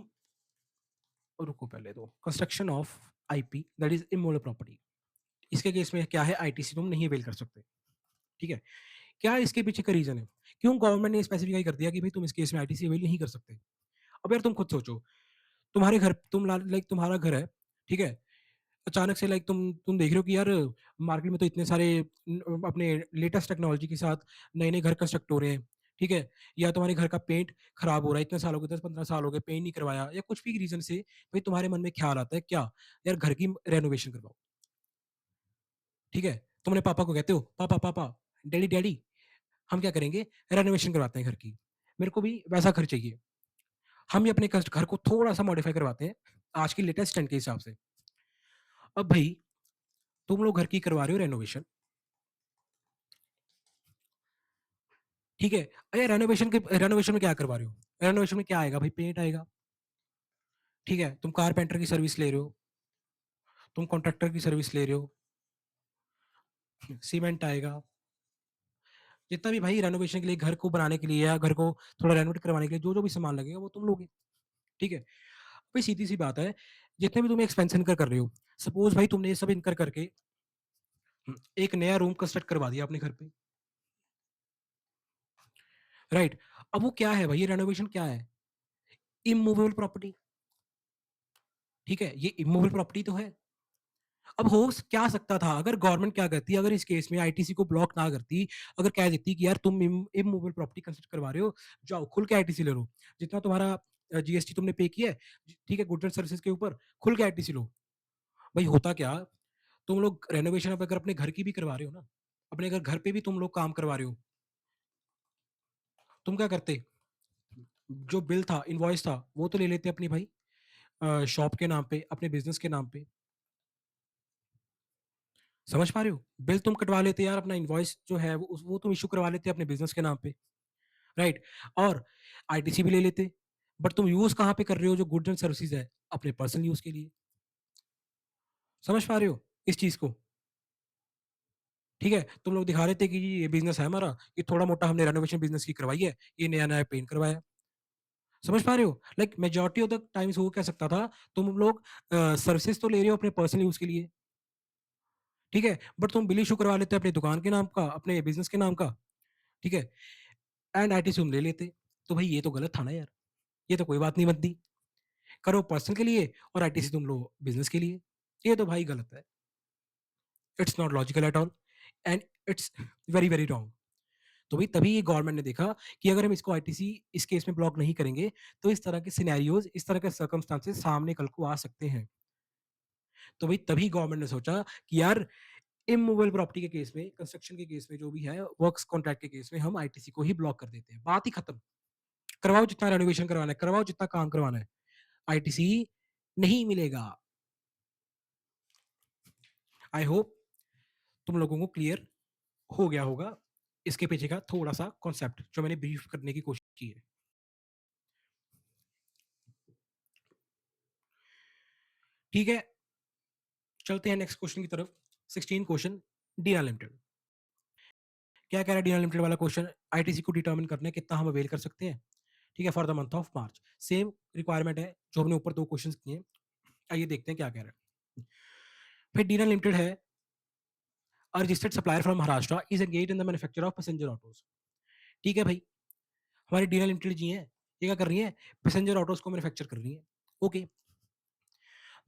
रुको, पहले तो construction of IP that is immovable property, इसके केस में क्या है? आईटीसी तुम नहीं अवेल कर सकते, ठीक है। क्या इसके पीछे का रीजन है? क्यों गवर्नमेंट ने स्पेसिफाई कर दिया कि भाई तुम इस केस में आईटीसी अवेल नहीं कर सकते? अब यार तुम खुद सोचो, तुम्हारे घर लाइक तुम्हारा घर है, ठीक है, अचानक से लाइक तुम देख रहे हो कि यार मार्केट में तो इतने सारे अपने लेटेस्ट टेक्नोलॉजी के साथ नए नए घर कंस्ट्रक्ट हो रहे हैं, ठीक है। या तुम्हारे घर का पेंट खराब हो रहा है, इतने साल हो गए, 10-15 साल हो गए, पेंट नहीं करवाया, या कुछ भी रीजन से भाई तुम्हारे मन में ख्याल आता है क्या? यार घर की रेनोवेशन करवाओ, ठीक है। तुम अपने पापा को कहते हो, पापा पापा, डैडी डैडी, हम क्या करेंगे? रेनोवेशन करवाते हैं घर की, मेरे को भी वैसा घर चाहिए। हम भी अपने घर को थोड़ा सा मॉडिफाई करवाते हैं आज की लेटेस्ट ट्रेंड के हिसाब से। अब भाई तुम लोग घर की करवा रहे हो रेनोवेशन, ठीक है। अरे रेनोवेशन में क्या करवा रहे हो? रेनोवेशन में क्या आएगा भाई? पेंट आएगा, ठीक है। तुम कारपेंटर की सर्विस ले रहे हो, तुम कॉन्ट्रैक्टर की सर्विस ले रहे हो, सीमेंट आएगा, जितना भी भाई रेनोवेशन के लिए, घर को बनाने के लिए या घर को थोड़ा रेनोवेट करवाने के लिए जो जो भी सामान लगेगा वो तुम लोगे, ठीक है। भाई सीधी सी बात है, जितने भी तुम एक्सपेंस इनकर कर रहे हो, सपोज भाई तुमने ये सब इनकर करके एक नया रूम कंस्ट्रक्ट करवा दिया अपने घर पे, राइट। अब वो क्या है भाई? ये रेनोवेशन क्या है? इमूवेबल प्रॉपर्टी, ठीक है, ये इमूवेबल प्रॉपर्टी तो है। अब हो क्या सकता था, अगर गवर्नमेंट क्या करती, अगर इस केस में आईटीसी को ब्लॉक ना करती, अगर कह देती कि यार तुम इमूवेबल प्रॉपर्टी कंस्ट्रक्ट करवा रहे हो, जाओ खुल के आईटीसी ले लो, जितना तुम्हारा जीएसटी तुमने पे किया है, ठीक है, गुड्स एंड सर्विसेज के ऊपर खुल के आईटीसी लो। भाई होता क्या, तुम लोग रेनोवेशन अगर अपने घर की भी करवा रहे हो ना, अपने अगर घर पे भी तुम लोग काम करवा रहे हो, तुम क्या करते, जो बिल था, इनवॉइस था, वो तो ले लेते अपनी भाई शॉप के नाम पे, अपने बिजनेस के नाम पे। समझ पा रहे हो, बिल तुम कटवा लेते यार, अपना इनवॉइस जो है वो तुम इशू करवा लेते अपने बिजनेस के नाम पे, राइट। और आईटीसी भी ले लेते, बट तुम यूज कहाँ पे कर रहे हो जो गुड्स एंड सर्विसेज है, अपने पर्सनल यूज के लिए। समझ पा रहे हो इस चीज को, ठीक है। तुम लोग दिखा रहे थे कि ये बिजनेस है हमारा, ये थोड़ा मोटा हमने रेनोवेशन बिजनेस की करवाई है, ये नया नया पेंट करवाया। समझ पा रहे हो, like majority of the times हो क्या सकता था, तुम लोग सर्विसेज तो ले रहे हो अपने पर्सनल यूज के लिए, ठीक है, बट तुम बिल इशू करवा लेते अपनी दुकान के नाम का, अपने बिजनेस के नाम का, ठीक है, एंड आईटीसी तुम ले लेते। तो भाई ये तो गलत था ना यार, ये तो कोई बात नहीं बनती, करो पर्सनल के लिए और आईटीसी तुम लो बिजनेस के लिए, ये तो भाई गलत है, it's not logical at all, and it's very very wrong. तो भाई तभी गवर्नमेंट ने देखा कि अगर हम इसको आईटीसी इस केस में ब्लॉक नहीं करेंगे, तो इस तरह के सिनेरियोज, इस तरह के सर्कमस्टांसेस सामने कल को आ सकते हैं। तो भाई तभी गवर्नमेंट ने सोचा कि यार इमूवेबल प्रॉपर्टी के केस में, कंस्ट्रक्शन के केस में, जो भी है वर्क्स कॉन्ट्रैक्ट के केस में, हम आईटीसी को ही ब्लॉक कर देते हैं, बात ही खत्म। करवाओ जितना रेनोवेशन करवाना है, करवाओ जितना काम करवाना है, आईटीसी नहीं मिलेगा। आई होप तुम लोगों को क्लियर हो गया होगा इसके पीछे का थोड़ा सा कॉन्सेप्ट जो मैंने ब्रीफ करने की कोशिश की है। ठीक है, चलते हैं नेक्स्ट क्वेश्चन की तरफ। 16 क्वेश्चन, डीना लिमिटेड। क्या कह रहा है डीना लिमिटेड वाला क्वेश्चन, आईटीसी को डिटरमिन करना है कितना हम अवेल कर सकते हैं, ठीक है, for the month of March. Same requirement है जो हमने ऊपर दो क्वेश्चन किए। आइए देखते हैं क्या कह रहा है। फिर डीना लिमिटेड है, a registered supplier from Maharashtra is engaged in the manufacture of passenger autos। ठीक है भाई, हमारी डीना लिमिटेड जी है, ये क्या कर रही है, पैसेंजर ऑटोज को मैन्युफैक्चर कर रही है। Okay,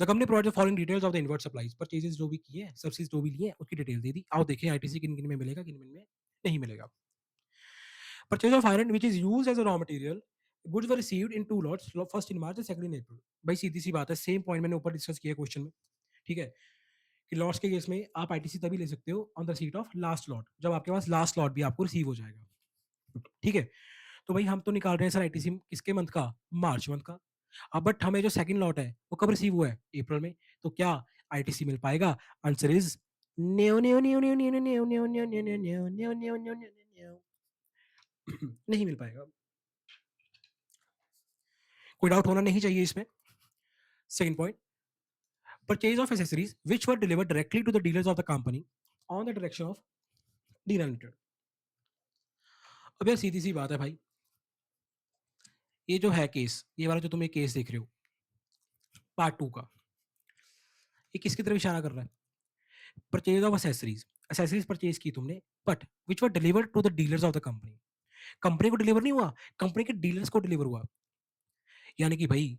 the company provide the following details of the invert supplies, purchases जो भी किए, सर्विसेज जो भी लिए, उसकी डिटेल दे दी। आओ देखें आईटीसी किन किन में मिलेगा, किन किन में नहीं मिलेगा। Purchase of iron which is used as a raw material, goods were received in two lots, first in March, second in April. भाई सीधी सी बात है, सेम पॉइंट मैंने ऊपर डिस्कस किया क्वेश्चन में, ठीक है, कि लॉट्स के केस में आप आईटीसी तभी ले सकते हो on the seat of last lot, जब आपके पास लास्ट लॉट भी आपको रिसीव हो जाएगा, ठीक है। तो भाई हम तो निकाल रहे हैं सर आईटीसी किसके मंथ का, मार्च मंथ का। अब बट हमें जो सेकंड लॉट है वो कब रिसीव हुआ है, अप्रैल में। तो क्या आईटीसी मिल पाएगा, आंसर इज न्यो न्यो न्यो न्यो न्यो न्यो न्यो न्यो न्यो न्यो न्यो न्यो न्यो न्यो न्यो न्यो। नहीं मिल पाएगा, कोई डाउट होना नहीं चाहिए इसमें। Second point, purchase of accessories which were delivered directly to the dealers of the company on the direction of dealer limited. अब यार सीधी सी बात है भाई, ये जो है केस, ये वाला जो तुम ये केस देख रहे हो पार्ट 2 का, ये किसकी तरफ इशारा कर रहा है, purchase of accessories, accessories purchase की तुमने, but which were delivered to the dealers of the company, company को डिलीवर नहीं हुआ, कंपनी के डीलर्स को डिलीवर हुआ। यानी कि भाई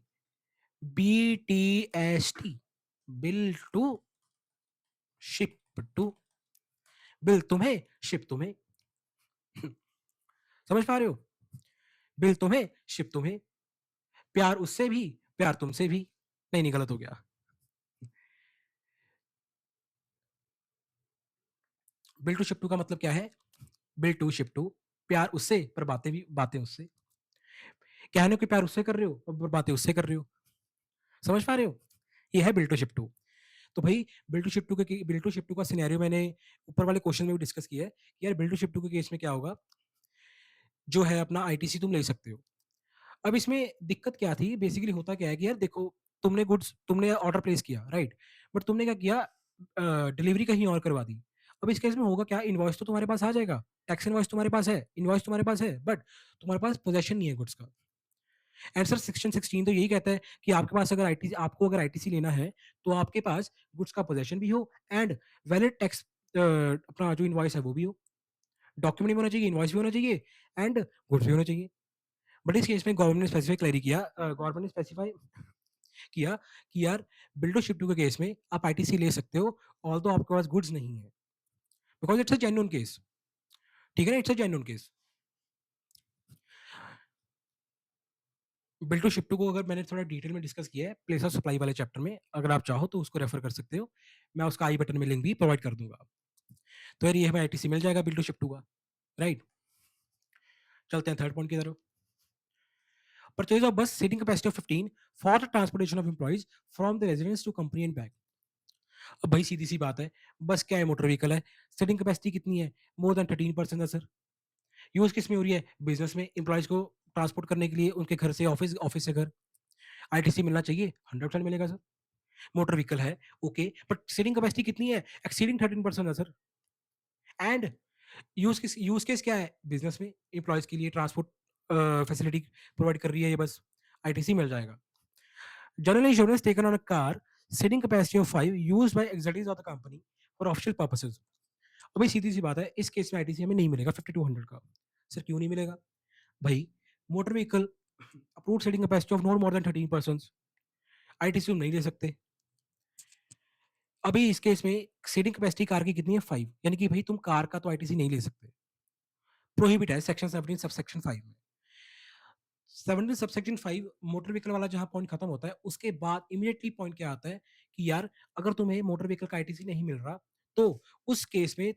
BTST, bill to ship to, bill तुम्हें शिप तुम्हें। समझ पा रहे हो, बिल तुम्हें शिप तुम्हें, प्यार उससे भी, प्यार तुमसे भी। नहीं नहीं गलत हो गया, बिल टू शिप टू का मतलब क्या है, बिल टू शिप टू, प्यार उससे पर बातें भी, बातें उससे, कहने को प्यार उससे कर रहे हो और बातें उससे कर रहे हो। समझ पा रहे हो, ये है बिल टू शिप टू। तो भाई बिल टू शिप टू के, बिल टू शिप टू का सिनेरियो मैंने ऊपर वाले क्वेश्चन में भी डिस्कस किया है कि यार बिल टू शिप टू के केस में क्या होगा, जो है अपना आईटीसी तुम ले सकते हो। अब इसमें दिक्कत क्या थी, बेसिकली होता क्या है कि यार देखो, तुमने गुड्स, तुमने ऑर्डर प्लेस किया, राइट, बट तुमने क्या किया, डिलीवरी कहीं और करवा दी। अब इस केस में होगा क्या, इनवॉइस तो तुम्हारे पास आ जाएगा, टैक्स इनवॉइस तुम्हारे पास है, इनवॉइस तुम्हारे पास है, बट तुम्हारे पास पोजेशन नहीं है गुड्स का। एंड सर सेक्शन 16 तो यही कहता है कि आपके पास अगर आईटीसी, आपको अगर आईटीसी लेना है तो आपके पास गुड्स का पोजेशन भी हो एंड वैलिड टैक्स, अपना जो इनवॉइस है वो भी हो, डॉक्यूमेंट भी होना चाहिए, इनवॉइस भी होना चाहिए एंड गुड्स भी होना चाहिए। बट इस केस में गवर्नमेंट ने स्पेसिफाई क्लैरी किया, गवर्नमेंट ने स्पेसिफाई किया कि यार बिल्ड टू शिप टू के केस में आप आईटीसी ले सकते हो, ऑल्दो आपके पास गुड्स नहीं है, because it's a genuine case. ठीक है ना, it's a genuine case. Build to ship to को अगर मैंने थोड़ा डिटेल में डिस्कस किया है प्लेस ऑफ सप्लाई वाले चैप्टर में, अगर आप चाहो तो उसको रेफर कर सकते हो, मैं उसका आई बटन में लिंक भी प्रोवाइड कर दूंगा। तो यार ये हमें आईटीसी मिल जाएगा बिल्ड टू शिप टू का, राइट। चलते हैं थर्ड पॉइंट की तरफ। Purchase of bus seating capacity of 15 for the transportation of employees from the residence to company and back. अब भाई सीधी सी बात है, बस क्या है, मोटर व्हीकल है, सीटिंग कैपेसिटी कितनी है, मोर देन 13% है सर। यूज किस में हो रही है, बिजनेस में, एम्प्लॉइज को ट्रांसपोर्ट करने के लिए उनके घर से ऑफिस, ऑफिस से घर। आईटीसी मिलना चाहिए, 100% मिलेगा सर। मोटर व्हीकल है, ओके, बट सीटिंग कैपेसिटी कितनी है, एक्सीडिंग 13% है सर। एंड यूज केस क्या है, बिजनेस में एम्प्लॉयज के लिए ट्रांसपोर्ट फैसिलिटी प्रोवाइड कर रही है ये बस, आईटीसी मिल जाएगा। General insurance taken on a car, seating capacity of 5 used by executives of the company for official purposes. अभी सीधी सी बात है, इस केस में आईटीसी हमें नहीं मिलेगा 5200 का। सर क्यों नहीं मिलेगा भाई, motor vehicle approved seating capacity of not more than 13%, ITC हम नहीं ले सकते। अभी इस केस में सीटिंग कैपेसिटी कार की कितनी है, 5, यानी कि भाई तुम कार का तो आईटीसी नहीं ले सकते, प्रोहिबिट है सेक्शन 17 सबसेक्शन 5 में। 17 सबसेक्शन 5 मोटर व्हीकल वाला जहां पॉइंट खत्म होता है, उसके बाद इमीडिएटली पॉइंट क्या आता है कि यार अगर तुम्हें मोटर व्हीकल का आईटीसी नहीं मिल रहा, तो उस केस में,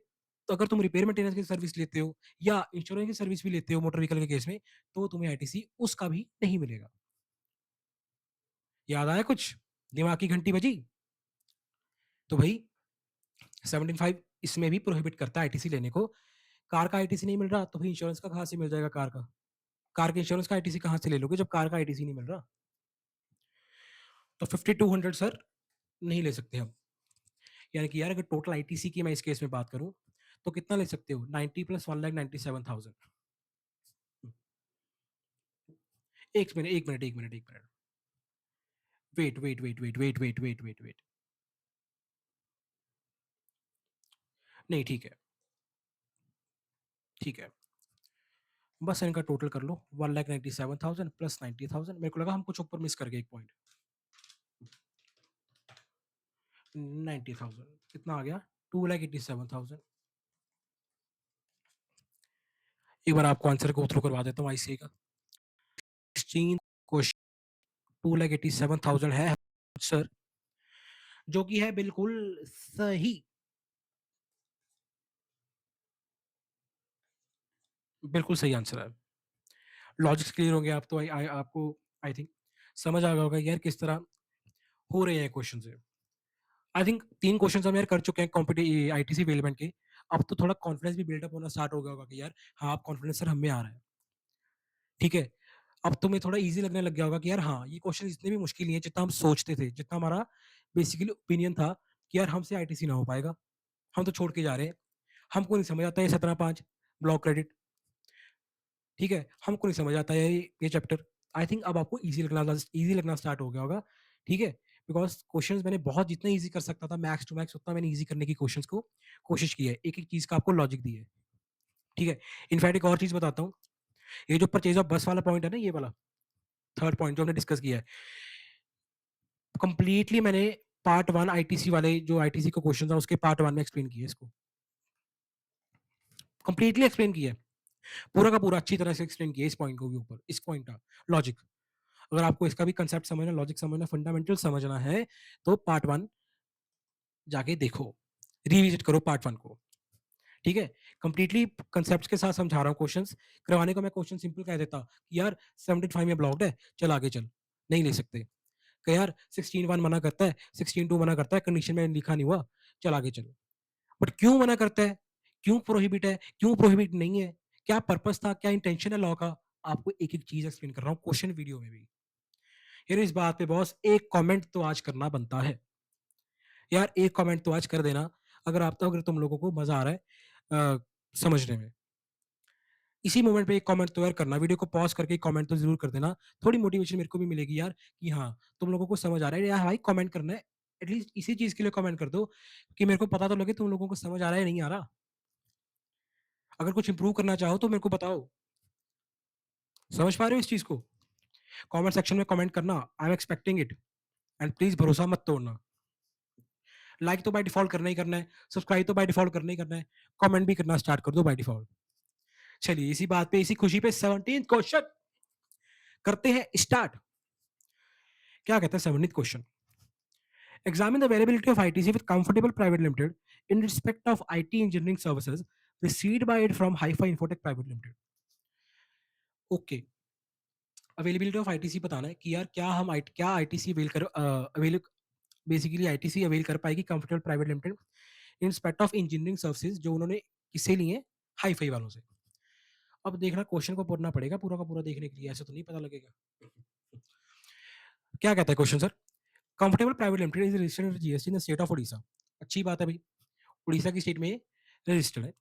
तो अगर तुम रिपेयर मेंटेनेंस की सर्विस लेते हो या इंश्योरेंस की सर्विस भी लेते हो मोटर व्हीकल के केस में, तो तुम्हें आईटीसी उसका भी नहीं मिलेगा। याद आया कुछ, दिमाग की घंटी बजी। तो भाई 17.5 इसमें भी प्रोहिबिट करता है आईटीसी लेने को। कार का आईटीसी नहीं मिल रहा तो भाई इंश्योरेंस का कहां से मिल जाएगा, कार के इंश्योरेंस का आईटीसी कहां से ले लोगे जब कार का आईटीसी नहीं मिल रहा। तो 5200 सर नहीं ले सकते हम। यानी कि यार अगर टोटल आईटीसी की मैं इस केस में बात करूं, तो कितना ले सकते हो, 90 प्लस 1,97,000। एक मिनट, एक मिनट, एक मिनट, एक minute, wait wait wait wait wait wait wait wait wait, नहीं ठीक है, ठीक है, बस इनका टोटल कर लो, 1,97,000 प्लस 90,000, मेरे को लगा हम कुछ ऊपर मिस कर गए एक पॉइंट। 90,000 कितना आ गया, 2,87,000। एक बार आपको आंसर को थ्रू करवा देता हूँ आईसीए का। 16 क्वेश्चन 2,87,000 है सर, जो कि है बिल्कुल सही, बिल्कुल सही आंसर है। लॉजिक्स क्लियर होंगे आप तो आपको आई थिंक समझ आ गया होगा यार किस तरह हो रहे हैं क्वेश्चन से। आई थिंक 3 क्वेश्चन हम यार कर चुके हैं कॉम्पिटिटिव आईटीसी वेलमेंट के। अब तो थोड़ा कॉन्फिडेंस भी बिल्डअप होना स्टार्ट हो गया होगा कि यार हाँ, आप कॉन्फिडेंस सर हमें आ रहा है, ठीक है। अब तुम्हें थोड़ा इजी लगने लग गया होगा कि यार हाँ, ये क्वेश्चन इतने भी मुश्किल नहीं है जितना हम सोचते थे, जितना हमारा बेसिकली ओपिनियन था कि यार हमसे आईटीसी ना हो पाएगा, हम तो छोड़ के जा रहे हैं, हमको नहीं समझ आता है 17.5 ब्लॉक क्रेडिट, ठीक है, हमको नहीं समझ आता है ये चैप्टर। आई थिंक अब आपको इजी लगना स्टार्ट हो गया होगा, ठीक है। बिकॉज क्वेश्चंस मैंने बहुत जितना इजी कर सकता था मैक्स टू मैक्स उतना मैंने इजी करने की क्वेश्चंस को कोशिश की है, एक एक चीज का आपको लॉजिक दी है, ठीक है। इनफैक्ट एक और चीज बताता हूँ, ये जो परचेज ऑफ बस वाला पॉइंट है ना, ये वाला थर्ड पॉइंट जो हमने डिस्कस किया है, कंप्लीटली मैंने पार्ट 1 आईटीसी वाले जो आईटीसी का क्वेश्चन था उसके पार्ट 1 में एक्सप्लेन किया है, इसको कंप्लीटली एक्सप्लेन किया है, पूरा का पूरा अच्छी तरह से एक्सप्लेन किया है, इस पॉइंट को भी ऊपर, इस पॉइंट का लॉजिक। अगर आपको इसका भी कंसेप्ट समझना, लॉजिक समझना, फंडामेंटल समझना है, तो पार्ट 1 जाके देखो, रिविजिट करो पार्ट 1 को, ठीक है। कंप्लीटली कंसेप्ट के साथ समझा रहा हूँ, क्वेश्चंस करवाने को मैं क्वेश्चन सिंपल कह देता कि यार 75 में ब्लॉक्ड है, चल आगे चल, नहीं ले सकते, कि यार 16.1 मना करता है, 16.2 मना करता है, कंडीशन में लिखा नहीं हुआ, चल आगे चलो। बट क्यों मना करता है, क्यों प्रोहिबिट है, क्यों प्रोहिबिट नहीं है, क्या पर्पस था, क्या इंटेंशन है लॉ का, आपको एक एक चीज एक्सप्लेन कर रहा हूँ क्वेश्चन वीडियो में भी। यार इस बात पे बॉस एक कमेंट तो आज करना बनता है, यार एक कमेंट तो आज कर देना, अगर आप तो, अगर तुम लोगों को मजा आ रहा है समझने में, इसी मोमेंट पे एक कमेंट तो यार करना, वीडियो को पॉज करके एक कमेंट तो जरूर कर देना, थोड़ी मोटिवेशन मेरे को भी मिलेगी यार कि हाँ तुम लोगों को समझ आ रहा है यार, भाई कमेंट करना है, एटलीस्ट इसी चीज के लिए कमेंट कर दो कि मेरे को पता तो लगे तुम लोगों को समझ आ रहा है नहीं आ रहा। अगर कुछ इंप्रूव करना चाहो तो मेरे को बताओ, समझ पा रहे हो इस चीज को, कमेंट सेक्शन में कमेंट करना, I am expecting it. And please भरोसा मत तोड़ना। लाइक तो बाय डिफॉल्ट करना ही करना है, सब्सक्राइब तो बाय डिफॉल्ट करना ही करना है, कमेंट भी करना स्टार्ट कर दो बाय डिफॉल्ट। चलिए इसी बात पे, इसी खुशी पे 17th क्वेश्चन करते हैं स्टार्ट। क्या कहता है 17th question? Examine the availability of ITC with comfortable private limited in respect of IT engineering services received by it from Hi-Fi Infotech Private Limited. Okay, availability of ITC बताना है कि यार क्या ITC avail basically ITC avail कर पाएगी comfortable private limited in respect of engineering services, जो उन्होंने किससे लिए? हाई-फाई वालों से। अब देखना क्वेश्चन को पढ़ना पड़ेगा पूरा का पूरा देखने के लिए, ऐसे तो नहीं पता लगेगा। क्या कहता है question sir? Comfortable private limited is registered GST in the state of Orissa. अच्छी बात है भाई, उड़ीसा की स्टेट में रजिस्टर्ड है।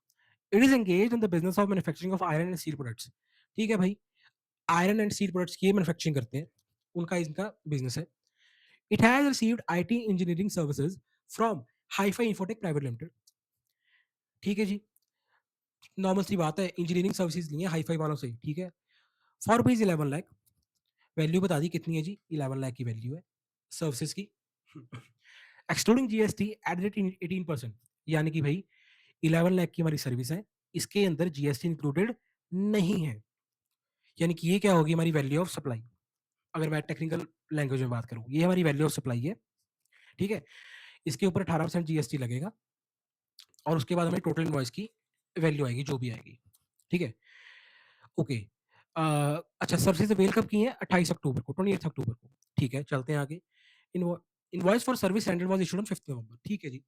It is engage in the business of manufacturing of iron and steel products. ठीक है भाई, आयरन एंड स्टील प्रोडक्ट्स की मैन्युफैक्चरिंग करते हैं, उनका इनका बिजनेस है। It has received IT engineering services from Hifi Infotech private limited. ठीक है जी, नॉर्मल सी बात है, इंजीनियरिंग सर्विसेज ली है हाईफाई वालों से, ठीक है। फॉर रुपीज 11 लाख, वैल्यू बता दी कितनी है जी? 11 लाख की वैल्यू है सर्विसेज की। एक्सक्लूडिंग जीएसटी एट रेट 18%, यानी कि भाई 11 लाख की हमारी सर्विस है, इसके अंदर जीएसटी इंक्लूडेड नहीं है, यानी कि ये क्या होगी? हमारी वैल्यू ऑफ सप्लाई। अगर मैं टेक्निकल लैंग्वेज में बात करूं, ये हमारी वैल्यू ऑफ सप्लाई है, ठीक है। इसके ऊपर 18% जीएसटी लगेगा और उसके बाद हमें टोटल इनवॉइस की वैल्यू आएगी, जो भी आएगी, ठीक है। ओके, अच्छा सर्विसेज अवेल कब की है? 28 अक्टूबर को, 28 अक्टूबर को, ठीक है। चलते हैं आगे। Invoice for service render was issued on 5 नवंबर, ठीक है जी।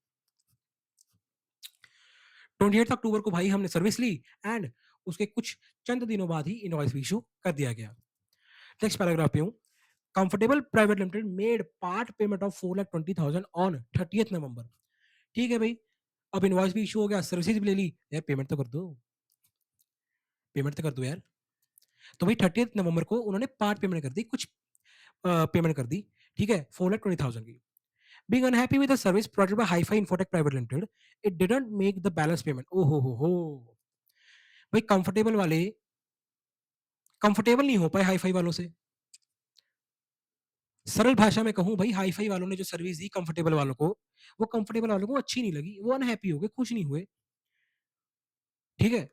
28 अक्टूबर को भाई हमने सर्विस ली एंड उसके कुछ चंद दिनों बाद ही इनवॉइस भी इशू कर दिया गया। नेक्स्ट पैराग्राफ पे हूँ। Comfortable private limited made part payment of 4,20,000 on 30th नवंबर। ठीक है भाई, अब इनवॉइस भी इशू हो गया, सर्विसेज भी ले ली यार, पेमेंट तो कर दो, पेमेंट तो कर दो यार। तो भाई 30th नवंबर को उन्होंने पार्ट पेमेंट कर दी, कुछ पेमेंट कर दी, ठीक है, 4,20,000 की। Being unhappy with the service provided by Hi-Fi Infotech Private Limited, it didn't make the balance payment. ओ हो भाई, कंफर्टेबल नहीं हो पाए हाईफाई वालों से। सरल भाषा में कहूं भाई, हाईफाई वालों ने जो सर्विस दी कंफर्टेबल वालों को, वो कंफर्टेबल वालों को अच्छी नहीं लगी, वो अनहैप्पी हो गए, खुश नहीं हुए, ठीक है।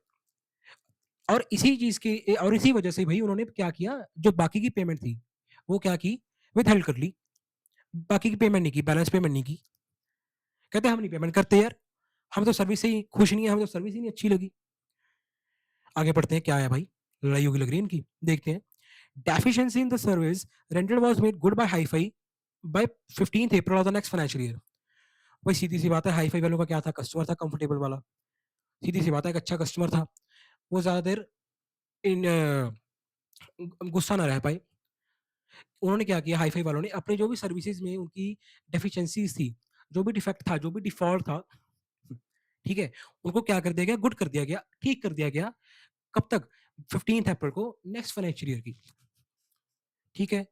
और इसी वजह से भाई उन्होंने क्या किया, जो बाकी की पेमेंट थी वो क्या की? विद हेल्ड कर ली, बाकी की पेमेंट नहीं की, बैलेंस पेमेंट नहीं की। कहते हम नहीं पेमेंट करते यार, हम तो सर्विस से ही खुश नहीं है, हमें तो सर्विस ही नहीं अच्छी लगी। आगे पढ़ते हैं, क्या है भाई, लड़ाई होगी लग रही है इनकी, देखते हैं। Deficiency in the service rental was made good by Hifi by 15th April of the next financial year. भाई सीधी सी बात है, हाईफाई वालों का क्या था? कस्टमर था कंफर्टेबल वाला, सीधी सी बात है, एक अच्छा कस्टमर था, वो ज्यादा देर इन गुस्सा ना रह पाए। उन्होंने क्या किया, हाईफाई वालों ने अपने जो भी सर्विसेज में उनकी डेफिशिएंसीज थी, जो भी डिफेक्ट था, जो भी डिफॉल्ट था, ठीक है, उनको क्या कर दिया गया? गुड कर दिया गया, ठीक कर दिया गया। कब तक? 15th अप्रैल को नेक्स्ट फाइनेंशियल ईयर की, ठीक है।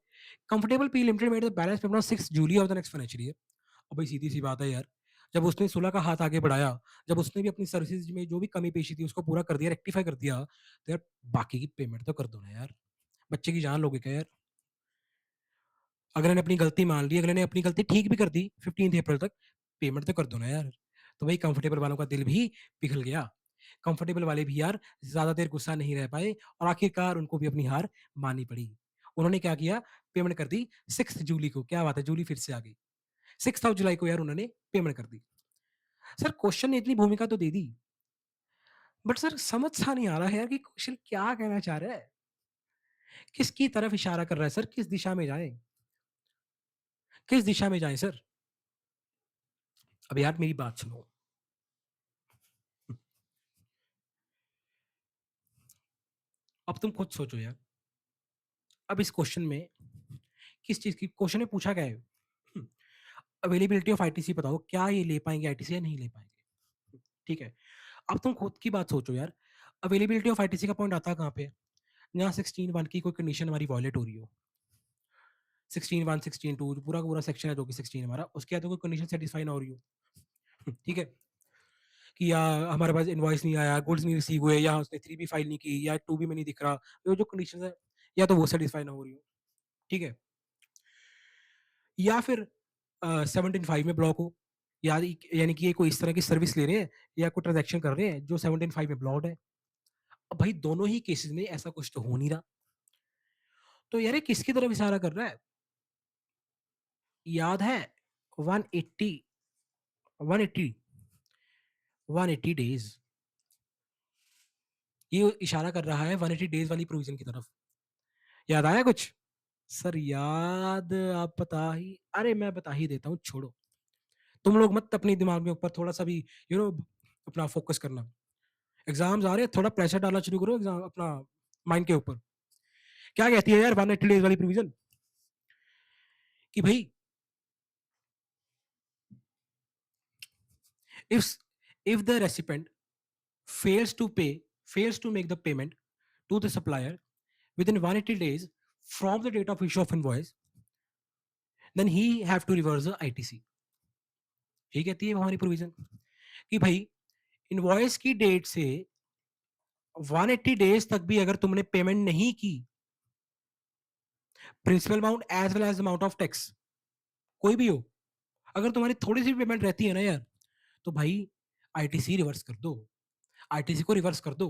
Comfortable P limited made the balance payment on 6 July of the next financial year. अब भाई सीधी सी बात है यार, जब उसने सुलह का हाथ आगे बढ़ाया, जब उसने भी अपनी सर्विसेज में जो भी कमी पेशी थी उसको पूरा कर दिया, रेक्टिफाई कर दिया, तो यार बाकी की पेमेंट तो कर दो ना यार, बच्चे की जान लोगे क्या यार? अगले ने अपनी गलती मान ली, अगले ने अपनी गलती ठीक भी कर दी 15 अप्रैल तक, पेमेंट तो कर दो ना यार। तो भाई कंफर्टेबल वालों का दिल भी पिघल गया, कंफर्टेबल वाले भी यार ज्यादा देर गुस्सा नहीं रह पाए और आखिरकार उनको भी अपनी हार माननी पड़ी। उन्होंने क्या किया? पेमेंट कर दी 6 जुलाई को। क्या बात है, जूली फिर से आ गई। 6 जुलाई को यार उन्होंने पेमेंट कर दी। सर क्वेश्चन ने इतनी भूमिका तो दे दी, बट सर समझ सा नहीं आ रहा है यार कि क्वेश्चन क्या कहना चाह रहा है, किसकी तरफ इशारा कर रहा है सर, किस दिशा में जाए, किस दिशा में जाए सर? अब यार मेरी बात सुनो, अब तुम खुद सोचो यार, अब इस क्वेश्चन में किस चीज की क्वेश्चन में पूछा गया है? अवेलेबिलिटी ऑफ आईटीसी बताओ, क्या ये ले पाएंगे आईटीसी या नहीं ले पाएंगे, ठीक है। अब तुम खुद की बात सोचो यार, अवेलेबिलिटी ऑफ आईटीसी का पॉइंट आता है कहाँ पे? यहाँ 16(1) की कोई कंडीशन हमारी वॉयलेट हो रही हो, 16(1), 16(2) पूरा का पूरा सेक्शन है जो कि 16 हमारा, उसके बाद तो कोई कंडीशन सेटिस्फाई ना हो रही हो, ठीक है, कि या हमारे पास इनवॉइस नहीं आया, गुड्स नहीं रिसीव हुए, या उसने 3B फाइल नहीं की, या 2B में नहीं दिख रहा, तो जो कंडीशन है, या तो वो सेटिस्फाई ना हो रही हो, ठीक है। या फिर 17.5 में ब्लॉक हो, यानी कि ये कोई इस तरह की सर्विस ले रहे हैं या कोई ट्रांजैक्शन कर रहे हैं जो 17.5 में ब्लॉक्ड है। अब भाई दोनों ही केसेस में ऐसा कुछ तो हो नहीं रहा। तो यार ये किसकी तरफ इशारा कर रहा है? याद है 180 180 180 डेज, ये इशारा कर रहा है 180 डेज वाली प्रोविजन की तरफ। याद आया कुछ? सर याद आप बता ही, अरे मैं बता ही देता हूँ, छोड़ो। तुम लोग मत अपने दिमाग में ऊपर थोड़ा सा भी अपना फोकस करना। एग्जाम्स आ रहे हैं, थोड़ा प्रेशर डालना शुरू करो एग्जाम अपना माइंड के ऊपर। क्या कहती है यार 180 डेज वाली प्रोविजन कि भाई if if the recipient fails to pay fails to make the payment to the supplier within 180 days from the date of issue of invoice, then he have to reverse the ITC। ये कहती है हमारी provision कि भाई invoice की date से 180 days तक भी अगर तुमने पेमेंट नहीं की, principal amount as well as amount of tax कोई भी हो, अगर तुम्हारी थोड़ी सी पेमेंट रहती है ना यार, तो भाई आईटीसी रिवर्स कर दो, आईटीसी को रिवर्स कर दो।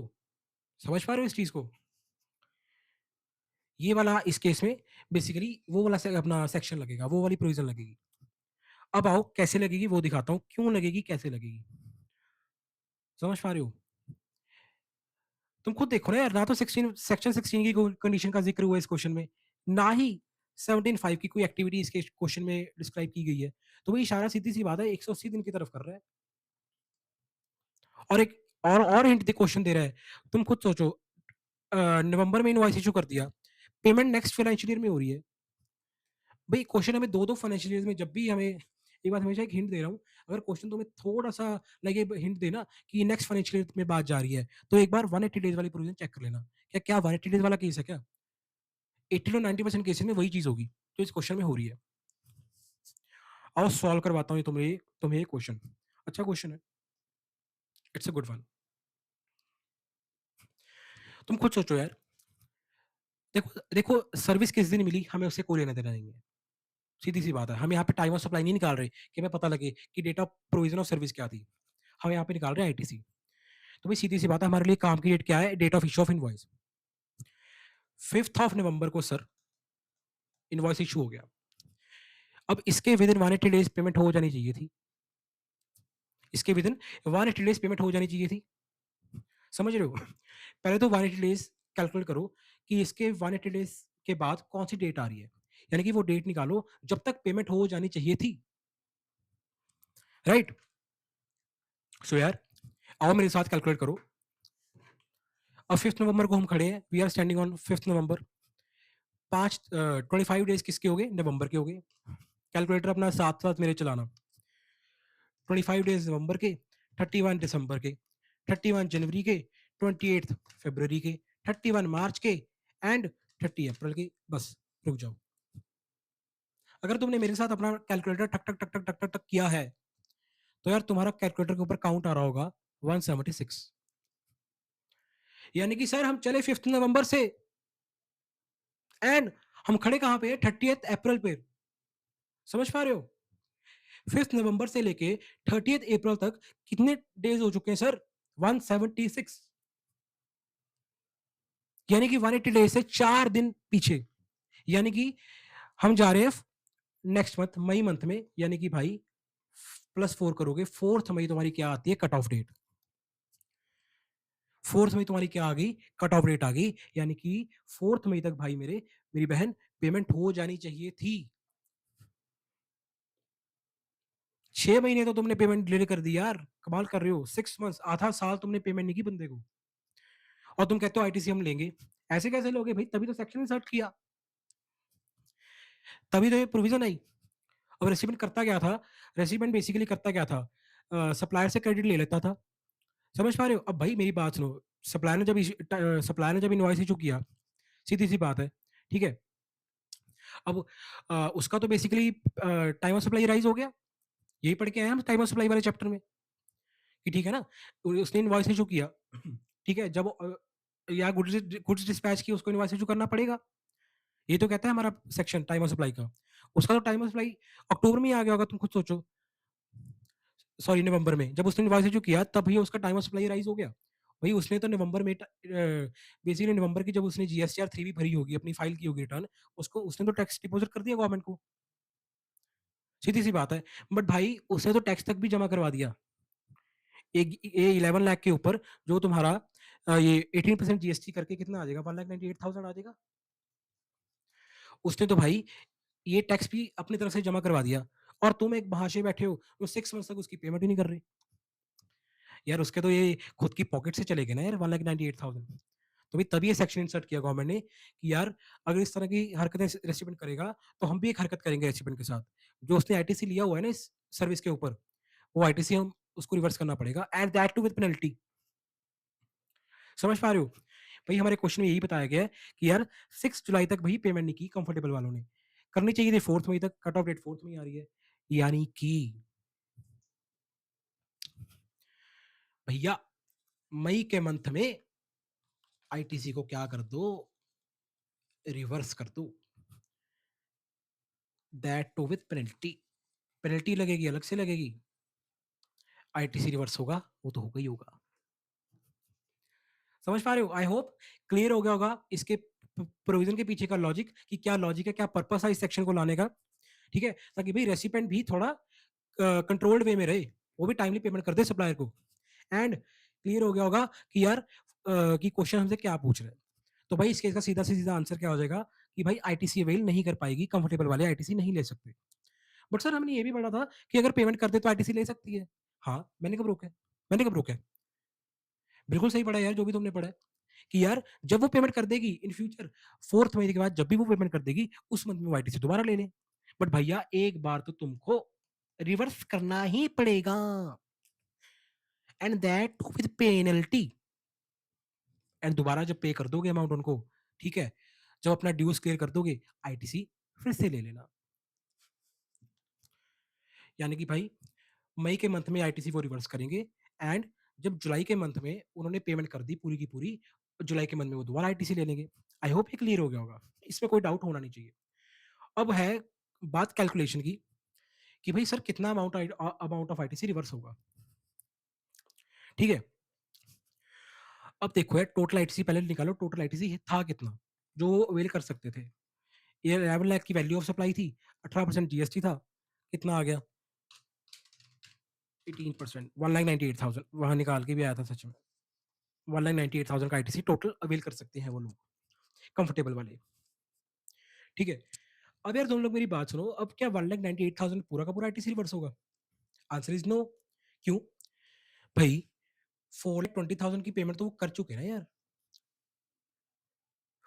समझ पा रहे हो इस चीज को? ये वाला इस केस में बेसिकली वो वाला अपना सेक्शन लगेगा, वो वाली प्रोविजन लगेगी। अब आओ कैसे लगेगी वो दिखाता हूँ, क्यों लगेगी कैसे लगेगी। समझ पा रहे हो? तुम खुद देखो ना यार, ना तो सेक्शन 16 की कंडीशन का जिक्र हुआ है इस क्वेश्चन में, ना ही 17.5 की कोई एक्टिविटी इसके क्वेश्चन में डिस्क्राइब की गई है। तो वही इशारा सीधी सी बात है 180 दिन की तरफ कर रहा है। और एक और हिंट क्वेश्चन दे रहा है, तुम खुद सोचो, नवंबर में इनवॉइस इशू कर दिया, पेमेंट नेक्स्ट फाइनेंशियल ईयर में हो रही है। भाई क्वेश्चन हमें दो फाइनेंशियल ईयर में जब भी हमें, एक बात हमेशा एक हिंट दे रहा हूँ, अगर क्वेश्चन तुम्हें थोड़ा सा लगे हिंट देना कि नेक्स्ट फाइनेंशियल ईयर में बात जा रही है, तो एक बार 180 डेज वाली प्रोविजन चेक कर लेना, क्या क्या 180 डेज वाला केस है क्या? 80 टू 90% केसेस में वही चीज होगी जो इस क्वेश्चन में हो रही है। आओ सॉल्व करवाता हूँ तुम्हें ये क्वेश्चन, अच्छा क्वेश्चन है, इट्स अ गुड वन। तुम खुद सोचो यार, देखो देखो सर्विस किस दिन मिली हमें उससे कोई लेना देना नहीं है, सीधी सी बात है। हम यहाँ पे टाइम ऑफ सप्लाई नहीं निकाल रहे कि हमें पता लगे कि date of provision of service क्या थी, हम यहाँ पे निकाल रहे हैं आईटीसी। तो भाई सीधी सी बात है, हमारे लिए काम की डेट क्या है? Date of issue of invoice 5 November को सर इनवॉइस इशू हो गया। अब इसके विद इन 180 डेज पेमेंट हो जानी चाहिए थी, इसके विद इन 180 डेज पेमेंट हो जानी चाहिए थी। समझ रहे हो? पहले तो 180 डेज कैलकुलेट करो कि इसके 180 डेज के बाद कौन सी डेट आ रही है, यानी कि वो डेट निकालो जब तक पेमेंट हो जानी चाहिए थी, राइट? सो यार आओ मेरे साथ कैलकुलेट करो। अब 5 नवंबर को हम खड़े हैं, we are standing on 5 November. 25 days किसके हो गए? नवंबर के हो गए। कैलकुलेटर अपना साथ साथ मेरे चलाना। 25 डेज नवंबर के, 31 दिसंबर के, 31 जनवरी के, 28 फरवरी के, 31 मार्च के एंड 30 अप्रैल के। बस रुक जाओ। अगर तुमने मेरे साथ अपना कैलकुलेटर टक टक टक टक टक टक टक किया है, तो यार तुम्हारा कैलकुलेटर के ऊपर काउंट आ रहा होगा 176। यानी कि सर हम चले 5 नवंबर से एंड हम खड़े कहां पे? 30 अप्रैल पे। समझ पा रहे हो? 5 नवंबर से लेके 30 अप्रैल तक कितने डेज हो चुके हैं सर? 176। यानी कि 180 डेज से 4 दिन पीछे। यानी कि हम जा रहे हैं नेक्स्ट मंथ, मई मंथ में, यानी कि भाई +4 करोगे, 4 मई तुम्हारी क्या आती है? Cut off date. 4 मई तुम्हारी क्या आ गई? कट ऑफ डेट आ गई। यानी कि 4 मई तक भाई मेरी बहन पेमेंट हो जानी चाहिए थी। 6 महीने तो तुमने पेमेंट डिले कर दी यार, कमाल कर रहे हो। 6 मंथ्स, आधा साल तुमने पेमेंट नहीं की बंदे को, और तुम कहते हो आईटीसी हम लेंगे। ऐसे कैसे लोगे भाई? तभी तो सेक्शन इंसर्ट किया, तभी तो ये प्रोविजन आई। अब रेसिडेंट करता क्या था? रेसिडेंट बेसिकली करता क्या था? सप्लायर से क्रेडिट ले लेता था। समझ पा रहे हो? अब भाई मेरी बात सुनो, सप्लायर ने जब इनवॉइस इशू किया, सीधी सी बात है, ठीक है? अब उसका तो basically time of supply rise हो गया। यही पढ़ के आए हम टाइम ऑफ सप्लाई वाले चैप्टर में कि ठीक है ना, उसने इनवॉइस इशू किया, ठीक है? जब या गुड्स डिस्पैच की, उसको इनवॉइस इशू करना पड़ेगा। ये तो कहता है हमारा सेक्शन टाइम ऑफ सप्लाई का। उसका तो टाइम ऑफ सप्लाई अक्टूबर में ही आ गया होगा, तुम खुद सोचो, सॉरी नवंबर में, जब उसने इनवॉइस इशू किया तब ही उसका टाइम ऑफ सप्लाई राइज हो गया। भाई उसने तो नवंबर में बेसिकली नवंबर की जब उसने जीएसटीआर 3 भी भरी होगी, अपनी फाइल की होगी रिटर्न, उसको उसने तो टैक्स डिपॉजिट कर दिया गवर्नमेंट को, सीधी सी बात है। बट भाई उसने तो टैक्स तक भी जमा करवा दिया, एक ये 11 लाख के ऊपर जो तुम्हारा ये 18% जीएसटी करके कितना आ जाएगा, 1,98,000 आ जाएगा। उसने तो भाई ये टैक्स भी अपनी तरफ से जमा करवा दिया, और तुम एक महाशय बैठे हो जो 6 मंथ तक उसकी पेमेंट ही नहीं कर रहे। यार उसके तो ये खुद की पॉकेट से चले गए ना यार 1,98,000। तो भाई तभी ये सेक्शन इंसर्ट किया गवर्नमेंट ने कि यार अगर इस तरह की हरकतें रेसिडेंट करेगा तो हम भी एक हरकत करेंगे रेसिडेंट के साथ। जो उसने आईटीसी लिया हुआ है ना इस सर्विस के ऊपर, वो आईटीसी हम उसको रिवर्स करना पड़ेगा, and that too with penalty. समझ पा रहे हो? भाई हमारे क्वेश्चन में यही बताया गया है कि यार 6 जुलाई तक भाई पेमेंट नहीं की कंफर्टेबल वालों ने, करनी चाहिए थी 4 मई तक, कट ऑफ डेट 4 मई आ रही है, यानी कि भैया मई के मंथ में आईटीसी को क्या कर दो, रिवर्स कर दो, that too with penalty. Penalty लगेगी, अलग से लगेगी, आईटीसी रिवर्स होगा, वो तो होगा ही होगा। समझ पा रहे हो? आई होप क्लियर हो गया होगा इसके प्रोविजन के पीछे का लॉजिक, कि क्या लॉजिक है, क्या पर्पस है इस सेक्शन को लाने का। ठीक है, ताकि भाई रेसिपेंट भी थोड़ा कंट्रोल्ड वे में रहे, वो भी टाइमली पेमेंट कर दे सप्लायर को। एंड क्लियर हो गया होगा कि यार कि क्वेश्चन हमसे क्या पूछ रहे हैं। तो भाई इस केस का सीधा से सीधा आंसर क्या हो जाएगा कि भाई आईटीसी अवेल नहीं कर पाएगी, कंफर्टेबल वाले आईटीसी नहीं ले सकते। बट सर हमने ये भी पढ़ा था कि अगर पेमेंट कर दे तो आईटीसी ले सकती है। हाँ, मैंने कब रोका है? मैंने कब रोका है? बिल्कुल सही पढ़ा यार, जो भी तुमने पढ़ा है कि यार जब वो पेमेंट कर देगी इन फ्यूचर, 4th महीने के बाद जब भी वो पेमेंट कर देगी उस मंथ में आईटीसी दोबारा ले लें। बट भैया एक बार तो तुमको रिवर्स करना ही पड़ेगा, and that with penalty. And दोबारा जब पे कर दोगे अमाउंट उनको, ठीक है, जब अपना ड्यूज क्लियर कर दोगे, आईटीसी फिर से ले लेना। यानी कि भाई मई के मंथ में आईटीसी वो रिवर्स करेंगे, एंड जब जुलाई के मंथ में उन्होंने पेमेंट कर दी पूरी की पूरी, जुलाई के मंथ में वो दोबारा आईटीसी ले लेंगे। आई होप ये क्लियर हो गया होगा, इसमें कोई डाउट होना नहीं चाहिए। अब है बात कैलकुलेशन की कि भाई सर कितना अमाउंट ऑफ आईटीसी रिवर्स होगा। ठीक है, अब देखो यार टोटल आईटीसी पहले निकालो, टोटल आईटीसी था कितना जो अवेल कर सकते थे। ये 11 लाख की वैल्यू ऑफ सप्लाई थी, 18% जीएसटी था, कितना आ गया 18%, 1,98,000 वहां निकाल के भी आया था सच में। 1,98,000 का आईटीसी टोटल अवेल कर सकते हैं वो लोग, कंफर्टेबल वाले। ठीक है, अब यार तुम लोग मेरी बात सुनो, अब क्या 1,98,000 पूरा का पूरा आईटीसी रिवर्स होगा? Answer is no. क्यों भाई? 4,20,000 की पेमेंट तो वो कर चुके ना यार,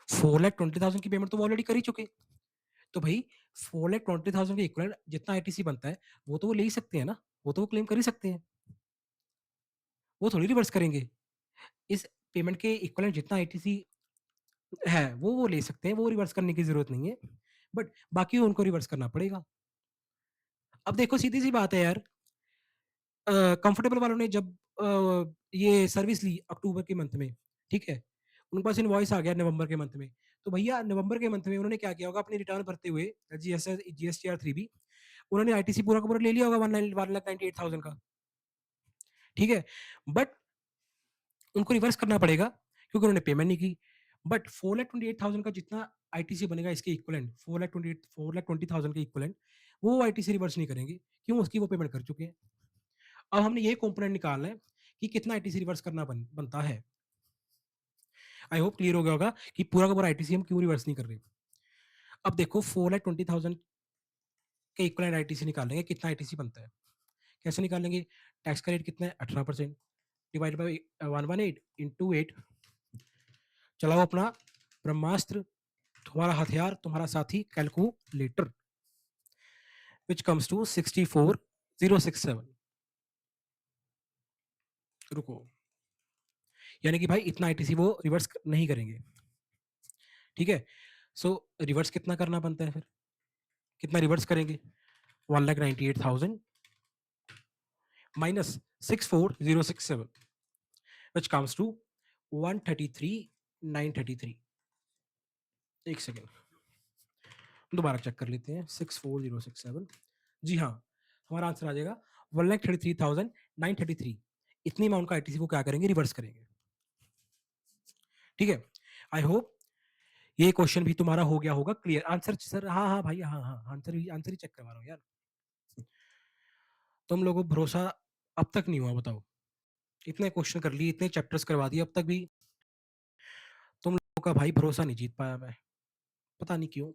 4,20,000 की पेमेंट तो वो ऑलरेडी कर ही चुके। तो भाई 4,20,000 के इक्वल जितना आईटीसी बनता है वो तो वो ले ही सकते हैं ना, वो तो वो क्लेम कर ही सकते हैं, वो थोड़ी रिवर्स करेंगे। इस पेमेंट के इक्वल जितना आईटीसी है वो ले सकते हैं, वो रिवर्स करने की जरूरत नहीं है, बट बाकी उनको रिवर्स करना पड़ेगा। अब देखो सीधी सी बात है यार, कंफर्टेबल वालों ने जब ये सर्विस ली अक्टूबर के मंथ में, ठीक है, उनके पास इनवॉइस आ गया नवंबर के मंथ में, तो भैया नवंबर के मंथ में उन्होंने क्या किया होगा, अपनी रिटर्न भरते हुए जीएसटीआर 3 भी उन्होंने आईटीसी पूरा का पूरा ले लिया होगा 1,98,000 का। ठीक है, बट उनको रिवर्स करना पड़ेगा क्योंकि उन्होंने पेमेंट नहीं की। बट 4,28,000 का जितना आईटीसी बनेगा इसके इक्वलेंट, 4,20,000 के इक्वलेंट, वो आईटीसी रिवर्स नहीं करेंगे, क्यों? उसकी वो पेमेंट कर चुके हैं। अब हमने ये कंपोनेंट निकालना है कि कितना आईटीसी रिवर्स करना बनता है। आई होप क्लियर हो गया होगा कि पूरा का पूरा आईटीसी हम क्यों रिवर्स नहीं कर रहे। अब देखो 4,20,000 के इक्वलेंट आईटीसी निकालेंगे, कितना आईटीसी बनता है, कैसे निकालेंगे? टैक्स का रेट कितना है? 18%, डिवाइड बाई 118 इंटू 8, चलाओ अपना ब्रह्मास्त्र, तुम्हारा हथियार, तुम्हारा साथी कैलकुलेटर, विच कम्स टू 64,067। रुको, यानी कि भाई इतना आईटीसी वो रिवर्स नहीं करेंगे। ठीक है, सो रिवर्स कितना करना बनता है फिर, कितना रिवर्स करेंगे? 1,98,000 माइनस 64,067, विच कम्स टू 133,933। एक सेकेंड, दोबारा चेक कर लेते हैं 64067। जी हाँ, हमारा आंसर आ जाएगा 1,33,933। इतनी अमाउंट का आईटीसी वो क्या करेंगे, रिवर्स करेंगे। ठीक है, आई होप ये क्वेश्चन भी तुम्हारा हो गया होगा क्लियर। आंसर सर, हाँ हाँ भाई, हाँ हाँ, आंसर ही चेक करवा रहा हूँ यार। तुम लोगों को भरोसा अब तक नहीं हुआ, बताओ। इतने क्वेश्चन कर लिए, इतने चैप्टर्स करवा दिए, अब तक भी तुम लोगों का भाई भरोसा नहीं जीत पाया मैं, पता नहीं क्यों।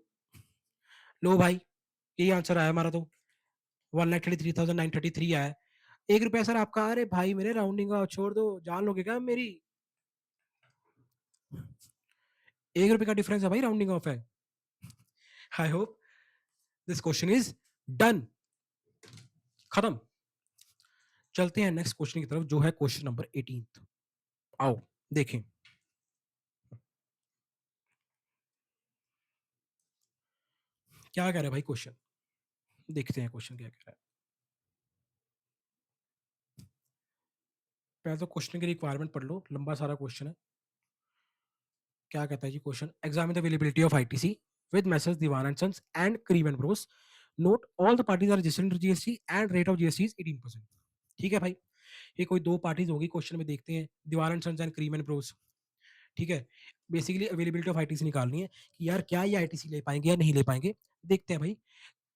लो भाई, यही आंसर आया हमारा तो, 1,33,933 आया। 1 रुपया सर आपका, अरे भाई मेरे राउंडिंग ऑफ छोड़ दो, जान लोगे क्या मेरी। 1 रुपये का डिफरेंस है भाई, राउंडिंग ऑफ है। I hope this question is done, खत्म। चलते हैं नेक्स्ट क्वेश्चन की तरफ, जो है क्वेश्चन नंबर 18। आओ देखें। क्या कह रहा है भाई क्वेश्चन, देखते हैं क्वेश्चन क्या कह रहा है। पहले तो क्वेश्चन की रिक्वायरमेंट पढ़ लो, लंबा सारा क्वेश्चन है। क्या कहता है जी question, examine the availability of ITC with Messrs Diwan and Sons and Cream and Bros. Note all the parties are registered to GST and rate of GST is 18%। ठीक है भाई, ये कोई दो पार्टीज होगी क्वेश्चन में, देखते हैं Diwan and sons and Kareem and bros. ठीक है, बेसिकली अवेलेबिलिटी ऑफ आईटीसी निकालनी है कि यार क्या ये आईटीसी ले पाएंगे या नहीं ले पाएंगे। देखते हैं भाई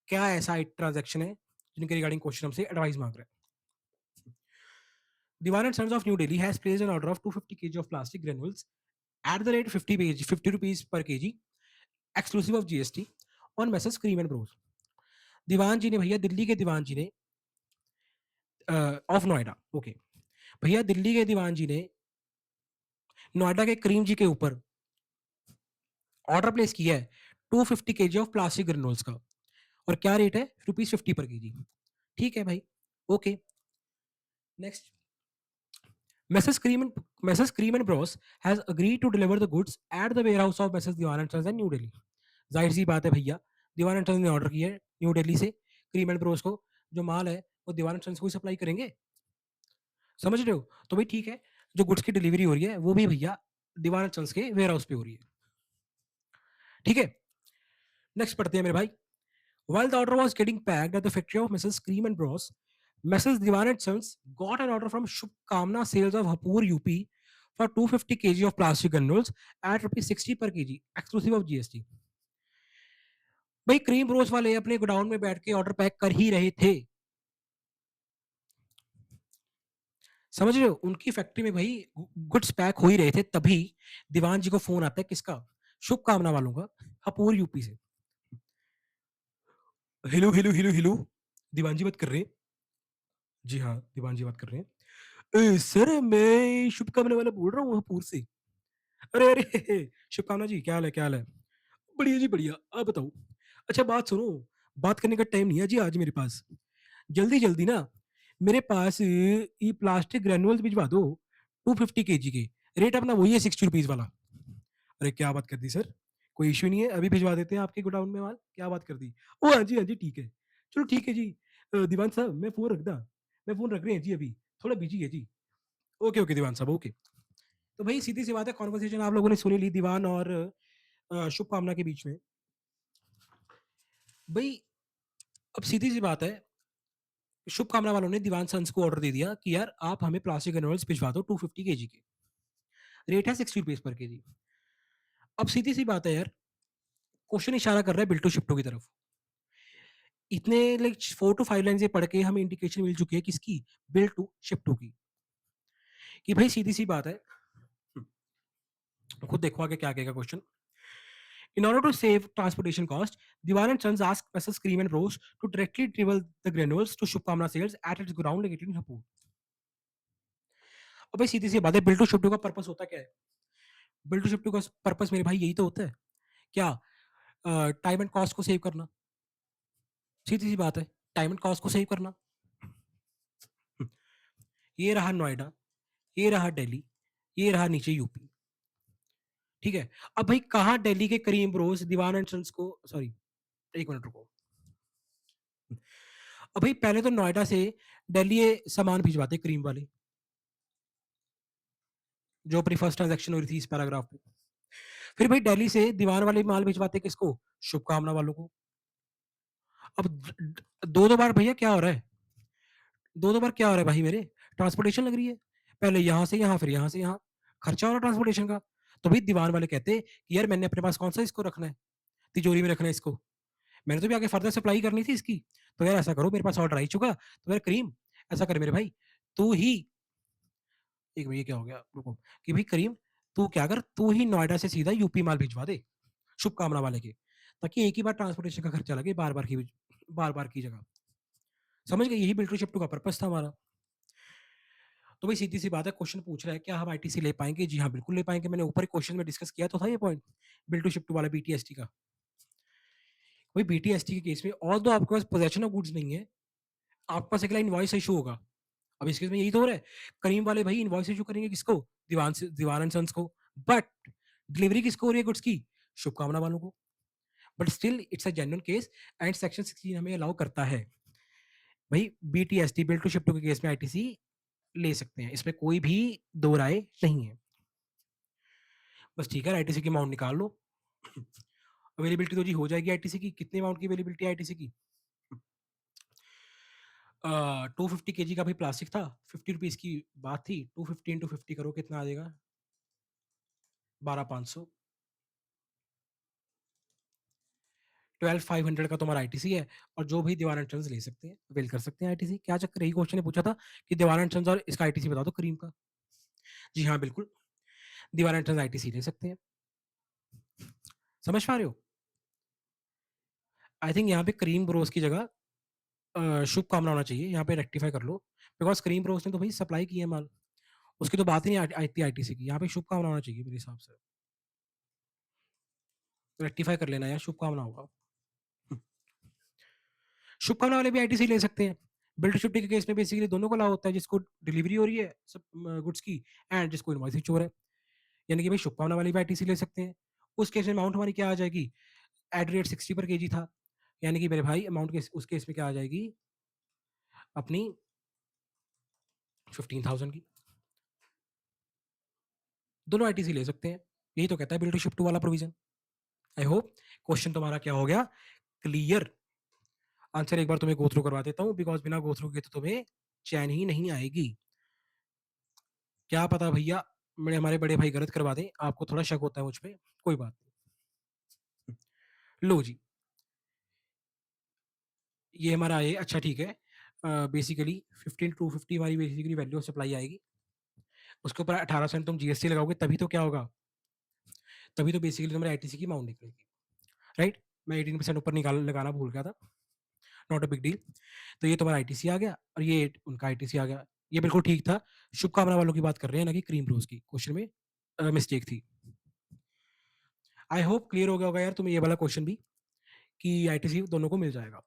क्या ऐसा ट्रांजेक्शन है जिनके रिगार्डिंग क्वेश्चन हमसे एडवाइस मांग रहे हैं। Diwan and Sons of New Delhi has placed an order of 250 kg of plastic granules at the rate 50 rupees per kg exclusive of GST on Messrs Cream and Bros। दीवान जी ने, भैया दिल्ली के दीवान जी ने, of Noida, okay, भैया दिल्ली के दीवान जी ने नोएडा के करीम जी के ऊपर ऑर्डर प्लेस किया है 250 kg ऑफ प्लास्टिक ग्रेनुल्स का, और क्या रेट है, ₹50 पर केजी। ठीक है भाई, okay. Next, Messrs Cream and Bros has agreed to deliver the goods at the warehouse of Messrs Diwan and Sons in New Delhi। जाहिर सी बात है भैया, दीवान एंड सन्स ने ऑर्डर किया है न्यू दिल्ली से, क्रीम एंड ब्रोस को जो माल है वो दीवान एंड सन्स को ही सप्लाई करेंगे, समझ रहे हो। तो भाई ठीक है, जो गुड्स की डिलीवरी हो रही है वो भी भैया दीवान एंड सन्स के वेयर हाउस पे हो रही है। ठीक है, नेक्स्ट पढ़ते हैं मेरे भाई। While the order was getting packed at the factory of Mrs. Cream and Bros, Mrs. Diwan and Sons got an order from Shubkamna Sales of Hapur, UP for 250 kg of plastic granules at ₹60 per kg, exclusive of GST। भाई cream Bros वाले अपने godown में बैठ के order pack कर ही रहे थे, समझ रहे हो, उनकी फैक्ट्री में भाई गुड्स पैक हो ही रहे थे, तभी दीवान जी को फोन आता है, किसका, शुभकामना वालों का, हपूर यूपी से। हेलो हेलो हेलो हेलो, दीवान जी बात कर रहे हैं। जी हाँ, दीवान जी बात कर रहे हैं। सर मैं शुभकामना वाला बोल रहा हूँ हपूर से। अरे अरे शुभकामना जी, क्या हाल है, क्या हाल है। बढ़िया जी बढ़िया, आप बताओ। अच्छा बात सुनो, बात करने का टाइम नहीं है जी आज मेरे पास, जल्दी जल्दी ना मेरे पास ये प्लास्टिक ग्रेनुअल्स भिजवा दो 250 केजी के, रेट अपना वही है ₹60 वाला। अरे क्या बात कर दी सर, कोई इश्यू नहीं है, अभी भिजवा देते हैं आपके गोडाउन में माल, क्या बात कर दी। ओ हाँ जी ठीक है, चलो ठीक है जी। दीवान साहब मैं फोन रख रहे हैं जी, अभी थोड़ा बिजी है जी। ओके ओके दीवान साहब, ओके। तो भाई सीधी सी बात है, कॉन्वर्सेशन आप लोगों ने सुनी ली दीवान और शुभकामना के बीच में। भाई अब सीधी सी बात है, शुभकामना वालों ने दीवान सन्स को ऑर्डर दे दिया कि यार आप हमें प्लास्टिक ग्रेनुअल्स भिजवा दो 250 केजी के, रेट है ₹60 पर केजी। अब सीधी सी बात है यार, क्वेश्चन इशारा कर रहा है बिल्टू शिफ्टो की तरफ। इतने लाइक 4 to 5 लाइन से पढ़ के हमें इंडिकेशन मिल चुकी है किसकी, बिल्टू शिफ्टो की, कि भाई सीधी सी बात है, खुद देखो आगे क्या कहेगा question. In order to save transportation cost, Diwan and Sons asked Messrs. Cream and Bros to directly deliver the granules to Shubkamna Sales at its ground located in Hapur। अब भाई सीधी सी बात है, बिल्टू शिफ्टो का पर्पस होता क्या है, बिल्टू शिफ्टो का पर्पस मेरे भाई यही तो होता है, क्या, टाइम एंड कॉस्ट को सेव करना, सीधी सी बात है, टाइम एंड कॉस्ट को सेव करना। ये रहा नोएडा, ये रहा दिल्ली, ये रहा नीचे यूपी। ठीक है, अब भाई कहाँ दिल्ली के करीम ब्रोस दीवान एंड सन्स को, सॉरी एक मिनट रुको, अब भाई पहले तो नोएडा से दिल्ली ये सामान भिजवाते करीम वाले, जो अपनी फर्स्ट ट्रांजैक्शन हो रही थी इस पैराग्राफ पे। फिर भाई दिल्ली से दीवान वाले माल भिजवाते किसको? शुभकामना वालों को। अब 2-2 बार भैया क्या हो रहा है? 2-2 बार क्या हो रहा है भाई मेरे? ट्रांसपोर्टेशन लग रही है। पहले यहाँ से यहाँ, फिर यहाँ से यहाँ। खर्चा हो रहा है ट्रांसपोर्टेशन का। तो भाई दीवान वाले कहते कि यार मैंने अपने पास कौन-सा इसको रखना है, तिजोरी में रखना है इसको। मैंने तो भी आगे फर्दर सप्लाई करनी थी इसकी। तो यार ऐसा करो, मेरे पास ऑर्डर आ ही चुका, तो यार करीम ऐसा कर मेरे भाई, तू ही एक मिनट, ये क्या हो गया? रुको। कि भाई करीम, तू क्या कर, तू ही नोएडा से सीधा यूपी माल भिजवा दे, शुभकामना वाले के, ताकि एक ही बार ट्रांसपोर्टेशन का खर्चा लगे, बार-बार की जगह। समझ गए? यही बिल्ड टू शिप टू का पर्पस था हमारा। तो भाई सीधी सी बात है, क्वेश्चन पूछ रहा है क्या हम आईटीसी ले पाएंगे? जी हाँ, बिल्कुल ले पाएंगे। मैंने ऊपर क्वेश्चन में डिस्कस किया तो था ये point, build to ship to वाला बीटीएसटी का। भाई बीटीएसटी के केस में ऑल दो आपके पास पोजेशन ऑफ गुड्स नहीं है, आपके पास अगला इनवॉइस इशू होगा। अब इस केस में यही तो हो रहा है, करीम वाले भाई इनवॉइस इशू करेंगे किसको? दीवान एंड सन्स को। बट डिलीवरी किसको हो रही है गुड्स की? शुभकामना वालों को। But still it's a genuine case and section 16 हमें अलाउ करता है। भाई BTST build to ship to के केस में आईटीसी ले सकते हैं, इसमें कोई भी दो राय नहीं है। बस ठीक है, आईटीसी की अमाउंट निकाल लो। अवेलेबिलिटी तो जी हो जाएगी आईटीसी की। कितने अमाउंट की अवेलेबिलिटी है आईटीसी की? 250 केजी का भी प्लास्टिक था, 50 रुपीज की बात थी। 250 इंटू 50 करो, कितना आ जाएगा? 12,500। 12,500 का तुम्हारा आईटीसी है, और जो भी दीवान एंड सन्स ले सकते हैं, अवेल कर सकते हैं आईटीसी। क्या चक्कर? यही क्वेश्चन ने पूछा था कि दीवान एंड सन्स और इसका आईटीसी बता दो करीम का। जी हाँ, बिल्कुल, दीवान एंड सन्स आईटीसी ले सकते हैं। समझ पा रहे हो? आई थिंक यहाँ पे करीम ब्रोस की जगह शुभकामना होना चाहिए, यहाँ पे रेक्टिफाई कर लो। बिकॉज करीम ब्रोस ने तो भाई सप्लाई की है माल, उसकी तो बात ही नहीं आती आईटीसी की। यहाँ पे शुभकामना होना चाहिए मेरे हिसाब से। रेक्टिफाई कर लेना यार, शुभकामना होगा। शुभकामना वाले भी आईटीसी ले सकते हैं। बिल्ड शिफ्टिंग के केस में बेसिकली दोनों को लाभ होता है, जिसको डिलीवरी हो रही है सब गुड्स की, एंड जिसको इनवॉइस हो रहा है। यानी कि भाई शुभकामना वाली भी आईटीसी ले सकते हैं। उस केस में अमाउंट हमारी क्या आ जाएगी? एट रेट 60 पर केजी था, यानी कि मेरे भाई अमाउंट के उस केस में क्या आ जाएगी अपनी? 15,000 की। दोनों आईटीसी ले सकते हैं, यही तो कहता है बिल्ड टू शिफ्ट टू वाला प्रोविजन। आई होप क्वेश्चन तुम्हारा क्या हो गया, क्लियर। आंसर एक बार तुम्हें गो थ्रू करवा देता हूँ, बिकॉज बिना गो थ्रू के तो तुम्हें चैन ही नहीं आएगी। क्या पता भैया मेरे हमारे बड़े भाई गलत करवा दें, आपको थोड़ा शक होता है मुझ पे, कोई बात नहीं। लो जी, ये हमारा ये अच्छा ठीक है। बेसिकली 15 टू 50 हमारी बेसिकली वैल्यू ऑफ सप्लाई आएगी, उसके ऊपर 18% तुम जीएसटी लगाओगे, तभी तो क्या होगा, तभी तो बेसिकली तुम्हारे आईटीसी की अमाउंट निकलेगी। राइट? मैं 18% ऊपर निकाल लगाना भूल गया था, नॉट अ बिग डील। तो ये तुम्हारा आईटीसी आ गया, और ये उनका आईटीसी आ गया। ये बिल्कुल ठीक था। शुभकामना वालों की बात कर रहे हैं ना कि क्रीम रोज की। क्वेश्चन में मिस्टेक थी। आई होप क्लियर हो गया होगा यार तुम्हें ये वाला क्वेश्चन भी, कि आईटीसी दोनों को मिल जाएगा।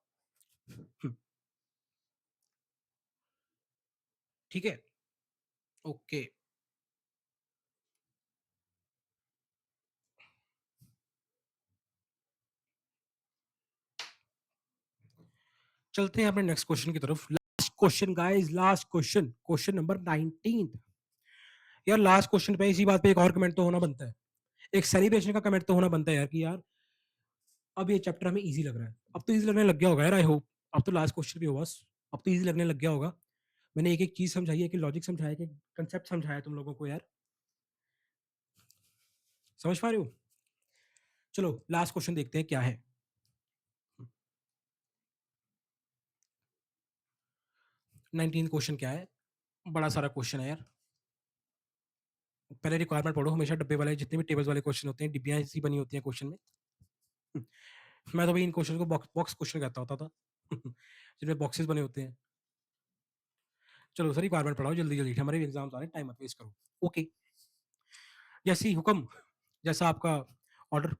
ठीक है, ओके। चलते हैं अपने नेक्स्ट क्वेश्चन की तरफ। Last question guys, last question, question number 19। यार लास्ट क्वेश्चन पे इसी बात पे एक और कमेंट तो होना बनता है, एक सेलिब्रेशन का कमेंट तो होना बनता है यार, कि यार अब ये चैप्टर हमें इजी लग रहा है। अब तो इजी लगने लग गया होगा यार, आई होप। अब तो लास्ट क्वेश्चन भी होगा, अब तो इजी लगने लग गया होगा। मैंने एक एक चीज समझाई है, कि लॉजिक समझाया, कि कंसेप्ट समझाया तुम लोगों को यार। समझ पा रहे हो? चलो लास्ट क्वेश्चन देखते हैं क्या है। 19 क्वेश्चन क्या है? बड़ा सारा क्वेश्चन है यार। पहले रिक्वायरमेंट पढ़ो, हमेशा डब्बे वाले जितने भी टेबल्स वाले क्वेश्चन होते हैं, डिब्बियां ऐसी बनी होती हैं क्वेश्चन में। मैं तो भाई इन क्वेश्चन को बॉक्स बॉक्स क्वेश्चन कहता होता था, जिनमें बॉक्सेस बने होते हैं। चलो सर, रिक्वायरमेंट पढ़ाओ जल्दी जल्दी, हमारे एग्जाम आ रहे हैं, टाइम मत वेस्ट करो। ओके, जैसे ही हुक्म, जैसा आपका order.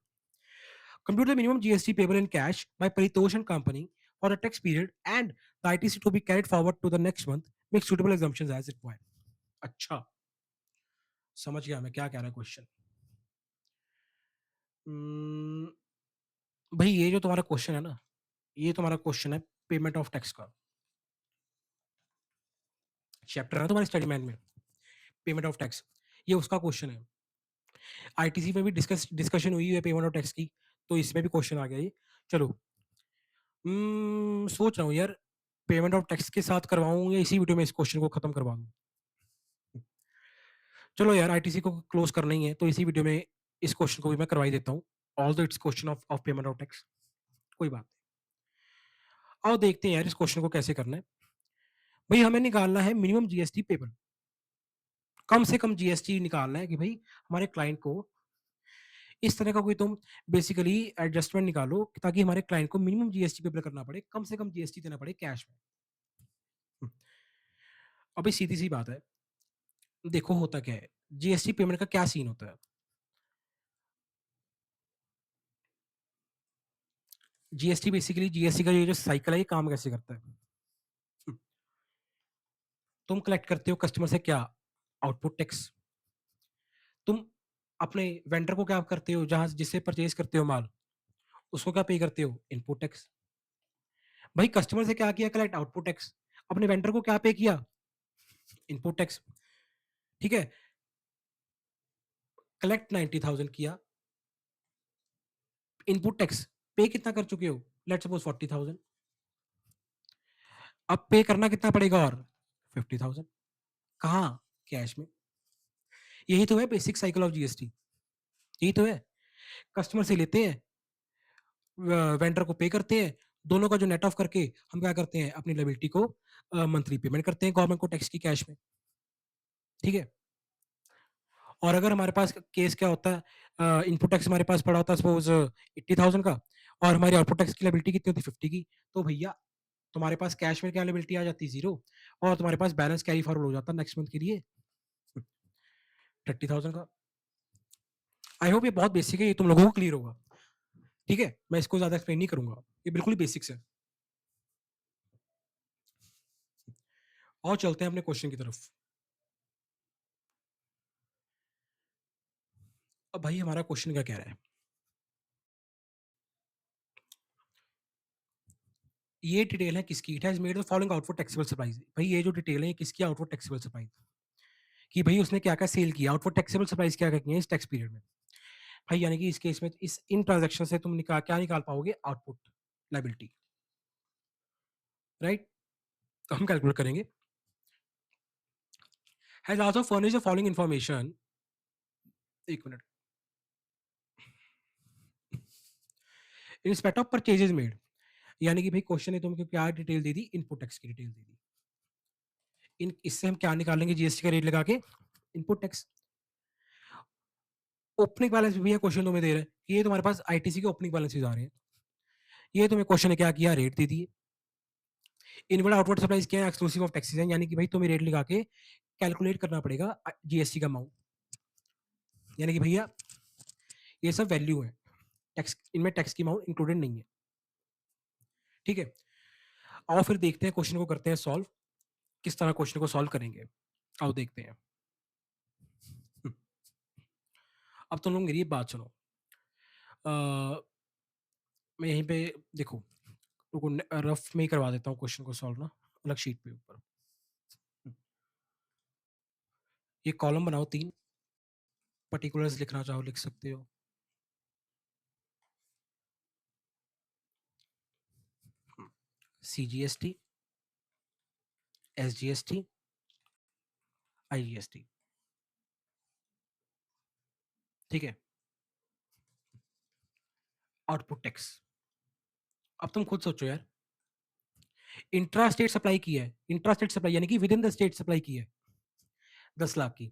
Compute the minimum GST payable in cash by Paritosh and Company for the tax period and the ITC to be carried forward to the next month. Make suitable assumptions as required. अच्छा, समझ गया मैं क्या कह रहा है question. भाई ये जो तुम्हारा क्वेश्चन है ना, ये तुम्हारा क्वेश्चन है पेमेंट ऑफ टैक्स का। चैप्टर है ना तुम्हारे स्टडी मैन में, पेमेंट ऑफ टैक्स, ये उसका क्वेश्चन है। आईटीसी में भी डिस्कशन हुई है पेमेंट ऑफ टैक्स की, तो इसमें भी क्वेश्चन आ गया ये। चलो, सोच रहा हूँ यार, पेमेंट ऑफ टैक्स के साथ करवाऊँ या इसी वीडियो में इस क्वेश्चन को खत्म करवा दूँ। चलो यार, आईटीसी को क्लोज करना ही है, तो इसी वीडियो में इस क्वेश्चन को भी मैं करवा ही देता हूँ। All the it's question of payment of tax, कोई बात नहीं। आओ देखते हैं यार इस क्वेश्चन को कैसे करना है। भाई हमें निकालना है मिनिमम जीएसटी पेबल, कम से कम जीएसटी निकालना है कि भाई हमारे क्लाइंट को इस तरह का कोई तुम बेसिकली एडजस्टमेंट निकालो ताकि हमारे क्लाइंट को मिनिमम जीएसटी पेबल करना पड़े, कम से कम जीएसटी देना पड़े कैश में। अभी सीधी सी बात है, देखो होता क्या है, जीएसटी पेमेंट का क्या सीन होता है। जीएसटी बेसिकली, जीएसटी का ये जो साइकिल है ये काम कैसे करता है। तुम कलेक्ट करते हो कस्टमर से क्या, आउटपुट टैक्स। तुम अपने वेंडर को क्या करते हो, जहां जिससे परचेज करते हो माल, उसको क्या पे करते हो, इनपुट टैक्स। भाई कस्टमर से क्या किया, कलेक्ट, आउटपुट टैक्स। अपने वेंडर को क्या पे किया, इनपुट टैक्स। ठीक है, कलेक्ट 90,000 किया, इनपुट टैक्स पे कितना कर चुके हो, लेट्स सपोज 40,000। अब पे करना कितना पड़ेगा और 50,000, कहाँ, कैश में। यही तो है बेसिक साइकिल ऑफ जीएसटी, यही तो है। कस्टमर से लेते हैं, वेंडर को पे करते हैं, दोनों का जो नेट ऑफ करके हम क्या करते हैं, अपनी लायबिलिटी को मंथली पेमेंट करते हैं गवर्नमेंट को टैक्स की कैश में। ठीक है, और अगर हमारे पास केस क्या होता है, इनपुट टैक्स हमारे पास पड़ा होता है सपोज 80,000 का, और हमारी आउटपुट टैक्स की लायबिलिटी कितनी होती है, 50 की, तो भैया तुम्हारे पास कैश में क्या लायबिलिटी आ जाती है, 0, और तुम्हारे पास बैलेंस कैरी फॉरवर्ड हो जाता है नेक्स्ट मंथ के लिए 30,000 का। आई होप ये बहुत बेसिक है, ये तुम लोगों को क्लियर होगा। ठीक है, मैं इसको ज्यादा एक्सप्लेन नहीं करूंगा, ये बिल्कुल ही बेसिक्स है। और चलते हैं अपने क्वेश्चन की तरफ। अब भाई हमारा क्वेश्चन क्या कह रहा है, ये डिटेल है किसकी, it has made the following output taxable supplies. भाई ये जो डिटेल है ये किसकी, आउटपुट टैक्सेबल सप्लाईज, कि भाई उसने क्या क्या सेल किया, आउटपुट टैक्सेबल सप्लाईज क्या क्या किए इस टैक्स पीरियड में। भाई यानी कि इस केस में इस इन ट्रांजेक्शन से तुम क्या निकाल पाओगे, आउटपुट लायबिलिटी, राइट। तो हम कैलकुलेट करेंगे, has also furnished the following information, एक minute, in respect of purchases made. यानी कि भाई क्वेश्चन ने तुमको क्या डिटेल दे दी, इनपुट टैक्स की डिटेल दे दी। इन इससे हम क्या निकालेंगे, जीएसटी का रेट लगा के, इनपुट टैक्स। ओपनिंग बैलेंस भी है क्वेश्चन तुम्हें दे रहे हैं, ये तुम्हारे पास आईटीसी के ओपनिंग बैलेंसेस आ रहे हैं, ये तुम्हें क्वेश्चन ने क्या किया, रेट दे दिए। इनवर्ड आउटवर्ड सप्लाईज क्या है, एक्सक्लूसिव ऑफ टैक्सेस है, यानी कि भाई तुम्हें रेट लगा के कैलकुलेट करना पड़ेगा जीएसटी का अमाउंट, यानी कि भैया ये सब वैल्यू है, टैक्स इनमें टैक्स की अमाउंट इंक्लूडेड नहीं है। ठीक है, आओ फिर देखते हैं क्वेश्चन को करते हैं सॉल्व, किस तरह क्वेश्चन को सॉल्व करेंगे, आओ देखते हैं। अब तुम लोग मेरी बात सुनो, मैं यहीं पे देखो, रफ में ही करवा देता हूँ क्वेश्चन को सॉल्व ना, अलग शीट पे ऊपर। ये कॉलम बनाओ 3, पर्टिकुलर्स लिखना चाहो लिख सकते हो। CGST, SGST, IGST. ठीक है, आउटपुट टैक्स। अब तुम खुद सोचो यार, इंट्रा स्टेट सप्लाई की है, इंट्रा स्टेट सप्लाई यानी कि with in the state supply की है 10 लाख की।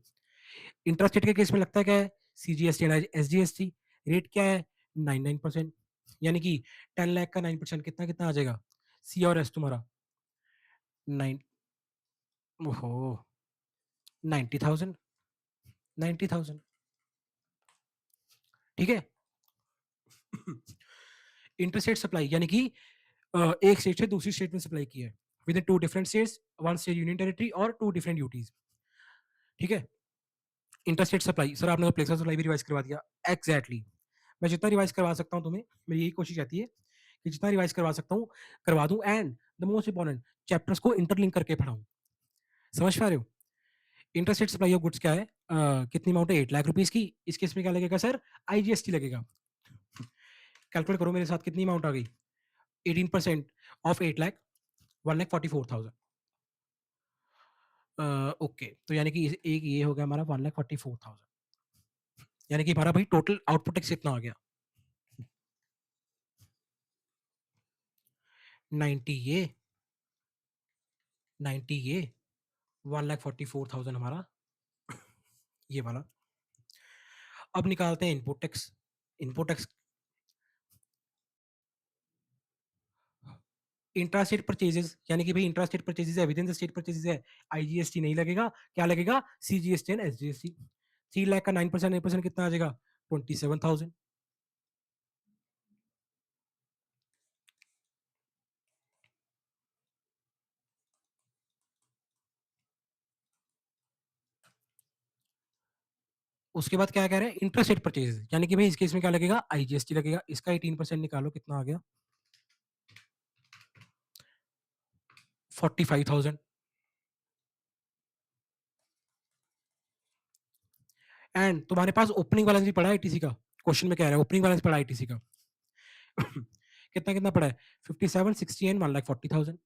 इंट्रा स्टेट के केस में लगता है क्या है, सीजीएसटी एंड एसजीएसटी। रेट क्या है, 99%, यानी कि 10 लाख का 9% कितना कितना आ जाएगा, सी और एस तुम्हारा 9, ओहो, 90,000, 90,000। ठीक है, इंटरस्टेट सप्लाई यानी कि एक स्टेट से दूसरी स्टेट में सप्लाई की है, with in 2 different states, 1 state union territory और 2 डिफरेंट यूटीज। ठीक है, इंटरस्टेट सप्लाई, सर आपने तो प्लेक्सस सप्लाई भी रिवाइज करवा दिया, एग्जैक्टली exactly. मैं जितना रिवाइज करवा सकता हूँ तुम्हें, मेरी यही कोशिश रहती है कि जितना रिवाइज करवा सकता हूँ करवा दूं, and the most important, chapters को इंटरलिंक करके पढ़ाऊं। समझ पा रहे हो, इंटरस्टेट सप्लाई ऑफ गुड्स क्या है? कितनी अमाउंट है? 8 लाख रुपीस की। इस केस में क्या लगेगा सर? आईजीएसटी लगेगा। कैलकुलेट करो मेरे साथ, कितनी अमाउंट आ गई? 18% ऑफ 8 लाख, 1,44,000। ओके, तो यानी कि एक ये हो गया हमारा 1,44,000, यानी कि हमारा भाई टोटल आउटपुट टैक्स कितना आ गया? 90 ये 90 ये 1,44,000 हमारा ये वाला। अब निकालते हैं input tax. Input tax intrastate purchases, यानी कि भाई इंट्रास्टेट परचेजेस है, with in the state purchases है, आईजीएसटी नहीं लगेगा। क्या लगेगा? CGST and SGST. 3 लाख का 9%, 9% कितना आ जाएगा? 27,000। उसके बाद क्या कह रहे हैं? इंटरस्टेट परचेजेस, यानी कि भाई इस केस में क्या लगेगा? आईजीएसटी लगेगा। इसका 18% निकालो, कितना आ गया? 45,000। एंड तुम्हारे पास ओपनिंग बैलेंस भी पड़ा है आईटीसी का। क्वेश्चन में कह रहा है ओपनिंग बैलेंस पड़ा है आईटीसी का। कितना कितना पड़ा है? 57, 60 एंड 1,40,000।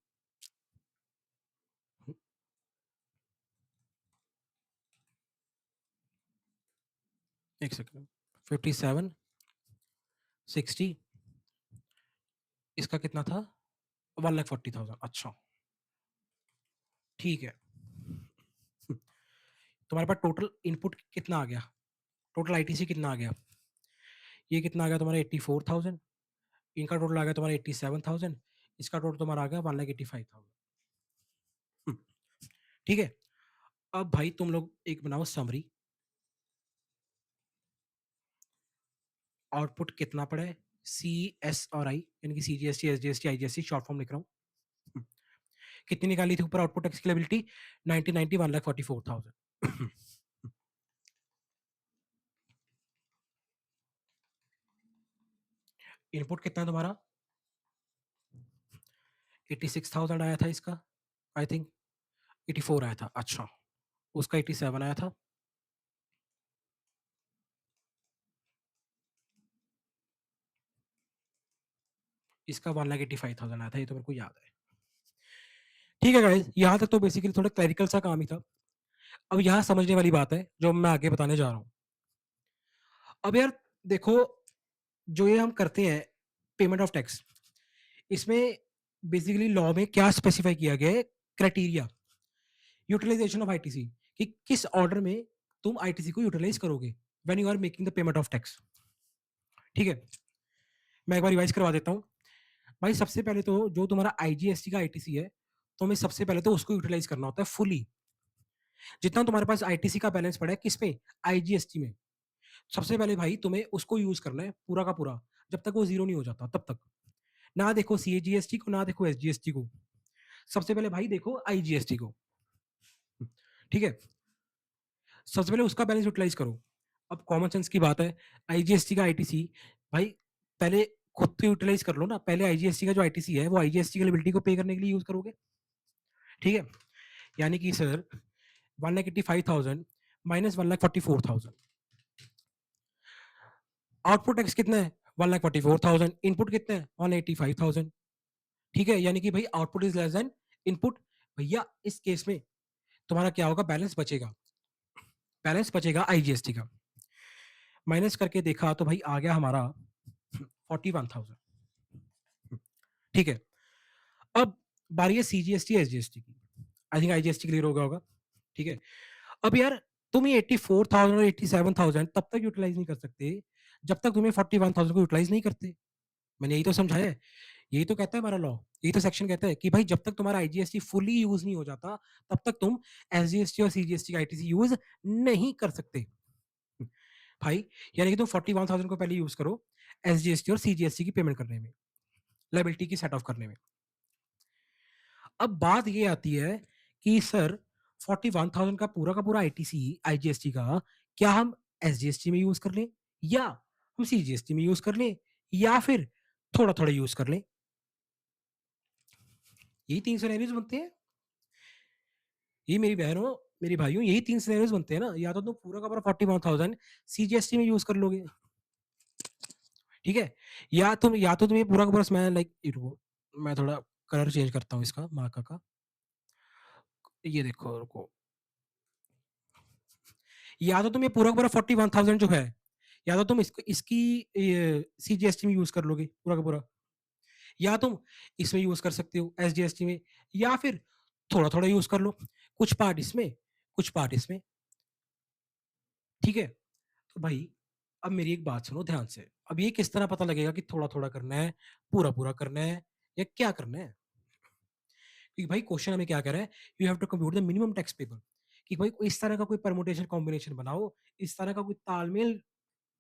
एक सेकंड। 57, 60, इसका कितना था? 1,40,000। अच्छा, ठीक है। तुम्हारे पास टोटल इनपुट कितना आ गया? टोटल आईटीसी कितना आ गया? ये कितना आ गया तुम्हारा? 84,000। इनका टोटल आ गया तुम्हारा 87,000। इसका टोटल तुम्हारा आ गया 1,85,000। ठीक है। अब भाई तुम लोग एक बनाओ समरी। आउटपुट कितना पड़ा है? सी एस और आई, यानी कि CGST, SGST, IGST, short form लिख रहा हूँ। कितनी निकाली थी ऊपर आउटपुट टैक्स की लायबिलिटी? 1990, 1,44,000। इनपुट कितना है तुम्हारा? 86,000 आया था इसका, आई थिंक 84 आया था। अच्छा, उसका 87 आया था। इसका 1,85,000 आया था, ये तो मेरे को याद है। ठीक है गाइस, यहाँ तक तो बेसिकली थोड़ा क्लैरिकल सा काम ही था। अब यहाँ समझने वाली बात है जो मैं आगे बताने जा रहा हूँ। अब यार देखो, जो ये हम करते हैं पेमेंट ऑफ टैक्स, इसमें बेसिकली लॉ में क्या स्पेसिफाई किया गया है? क्राइटेरिया यूटिलाइजेशन ऑफ आईटीसी, कि किस ऑर्डर में तुम आईटीसी को यूटिलाइज करोगे when you are making the payment of tax. ठीक है, मैं एक बार रिवाइज करवा देता हूँ। भाई सबसे पहले तो जो तुम्हारा आईजीएसटी का आईटीसी है, तो हमें सबसे पहले तो उसको यूटिलाइज करना होता है फुली। जितना तुम्हारे पास आईटीसी का बैलेंस पड़ा है किस पे? आईजीएसटी में। सबसे पहले भाई तुम्हें उसको यूज करना है पूरा का पूरा, जब तक वो जीरो नहीं हो जाता तब तक। ना देखो सीजीएसटी को, ना देखो एसजीएसटी को, सबसे पहले भाई देखो आईजीएसटी को। ठीक है, सबसे पहले उसका बैलेंस यूटिलाइज करो। अब कॉमन सेंस की बात है, आईजीएसटी का आईटीसी भाई पहले खुद तो यूटिलाइज कर लो ना। पहले आईजीएसटी का जो आईटीसी है वो आईजीएसटी की लायबिलिटी को पे करने के लिए यूज करोगे। ठीक है, यानी कि सर 1,85,000 माइनस 1,44,000, आउटपुट टैक्स कितना है? 1,44,000। इनपुट कितना है? 1,85,000। ठीक है, यानी कि भाई output is less than input. भैया इस केस में तुम्हारा क्या होगा? बैलेंस बचेगा। बैलेंस बचेगा आईजीएसटी का। माइनस करके देखा तो भाई आ गया हमारा 41,000। ठीक है, अब बारी है सीजीएसटी एसजीएसटी की। आई थिंक आईजीएसटी क्लियर हो गया होगा। ठीक है, अब यार तुम ये 84,000 और 87,000 तब तक यूटिलाइज नहीं कर सकते जब तक तुम्हें 41,000 को यूटिलाइज नहीं करते। मैंने यही तो समझाया है, यही तो कहता है हमारा लॉ। यही तो सेक्शन कहता है कि भाई जब तक तुम्हारा आईजीएसटी फुली यूज नहीं हो जाता तब तक तुम एसजीएसटी और सीजीएसटी का आईटीसी यूज नहीं कर सकते भाई। यानी कि तुम 41,000 को पहले यूज करो एसजीएसटी और सीजीएसटी की पेमेंट करने में, लायबिलिटी की सेट ऑफ करने में। अब बात ये आती है कि सर 41,000 का पूरा आईटीसी आईजीएसटी का क्या हम एसजीएसटी में यूज कर लें, या हम सीजीएसटी में यूज कर लें, या फिर थोड़ा थोड़ा यूज कर लें? यही तीन सिनेरियोज बनते हैं। ये मेरी बहनों मेरे भाइयों यही 3 सिनेरियोज बनते हैं ना, या तो तुम पूरा का पूरा 41,000 सीजीएसटी में यूज कर लोगे, ठीक है, या तो तुम ये पूरा का पूरा, मैं लाइक रुको, मैं थोड़ा कलर चेंज करता हूँ इसका मार्का का, ये देखो रुको, या तो तुम ये पूरा का पूरा 41,000 जो है, या तो तुम इसको इसकी सीजीएसटी में यूज कर लोगे पूरा का पूरा, या तुम इसमें यूज कर सकते हो एसजीएसटी में, या फिर थोड़ा थोड़ा यूज कर लो, कुछ पार्ट इसमें कुछ पार्ट इसमें, ठीक है। तो भाई अब मेरी एक बात सुनो ध्यान से, अब ये किस तरह पता लगेगा कि थोड़ा थोड़ा करना है, पूरा पूरा करना है, या क्या करना है? क्योंकि भाई क्वेश्चन हमें क्या कह रहा है, you have to compute the minimum tax payable, कि भाई इस तरह का कोई परमुटेशन कॉम्बिनेशन बनाओ, इस तरह का कोई तालमेल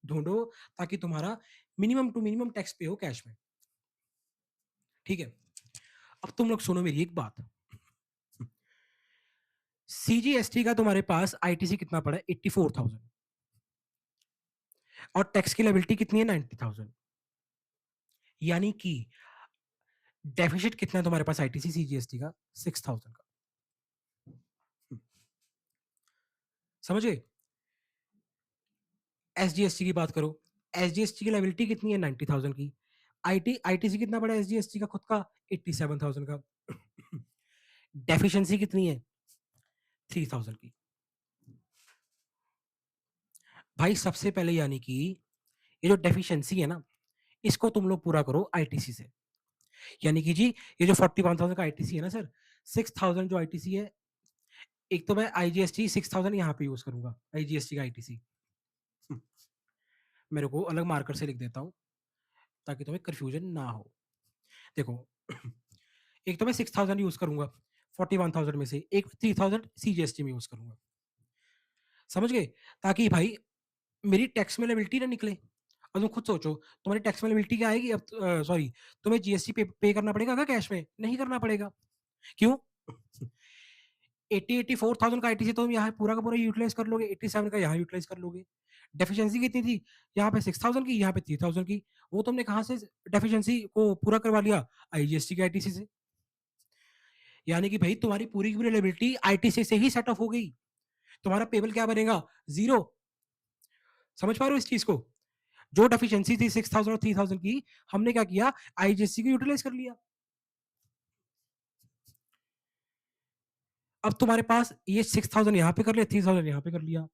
ढूंढो, ताकि तुम्हारा मिनिमम टू मिनिमम टैक्स पे हो कैश में, ठीक है। अब तुम लोग सुनो मेरी एक बात, सीजीएसटी का तुम्हारे पास आईटीसी कितना पड़ा है, 84,000, और टैक्स की लायबिलिटी कितनी है, 90,000, यानी कि डेफिसिट कितना है तुम्हारे पास आईटीसी सीजीएसटी का, 6,000 का, समझ गए। एसजीएसटी की बात करो, एसजीएसटी की लायबिलिटी कितनी है, 90,000 की, आईटीसी कितना पड़ा एसजीएसटी का खुद का, 87,000 का, डेफिशिएंसी कितनी है, 3,000 की। भाई सबसे पहले यानी कि ये जो डेफिशिएंसी है ना, इसको तुम लोग पूरा करो आईटीसी से, यानी कि जी ये जो 41,000 का आईटीसी है ना सर, 6,000 जो आईटीसी है, एक तो मैं आईजीएसटी 6,000 यहाँ पे यूज करूंगा, आईजीएसटी का आईटीसी मेरे को अलग मार्कर से लिख देता हूँ ताकि तुम्हें कंफ्यूजन ना हो। देखो एक तो मैं 6,000 यूज करूंगा 41,000 में से, एक 3,000 सीजीएसटी में यूज करूंगा, समझ गए, ताकि भाई मेरी टैक्स में लायबिलिटी ना निकले। और तुम खुद सोचो तुम्हारी टैक्स में लायबिलिटी क्या आएगी, अब सॉरी, तुम्हें जीएसटी पे करना पड़ेगा क्या कैश में, नहीं करना पड़ेगा, क्यों, 84,000 का आईटीसी तो तुम यहाँ पूरा का पूरा यूटिलाइज कर लोगे, 87 का यहाँ यूटिलाइज कर लोगे। डेफिशिएंसी कितनी थी, यहाँ पे 6,000 की, यहाँ पे 3,000 की, वो तुमने कहाँ से डेफिशिएंसी को पूरा करवा लिया, आईजीएसटी के आईटीसी से, यानी कि भाई तुम्हारी पूरी की पूरी लायबिलिटी आईटीसी से ही सेट ऑफ हो गई, तुम्हारा पेबल क्या बनेगा, जीरो। समझ पा रहे हो इस चीज को, जो डेफिशिएंसी थी 6,000 और 3,000 की, हमने क्या किया, आईजीएसटी को यूटिलाइज कर लिया। अब तुम्हारे पास ये 6,000 यहाँ पे कर लिया, 3,000 यहाँ पे कर लिया,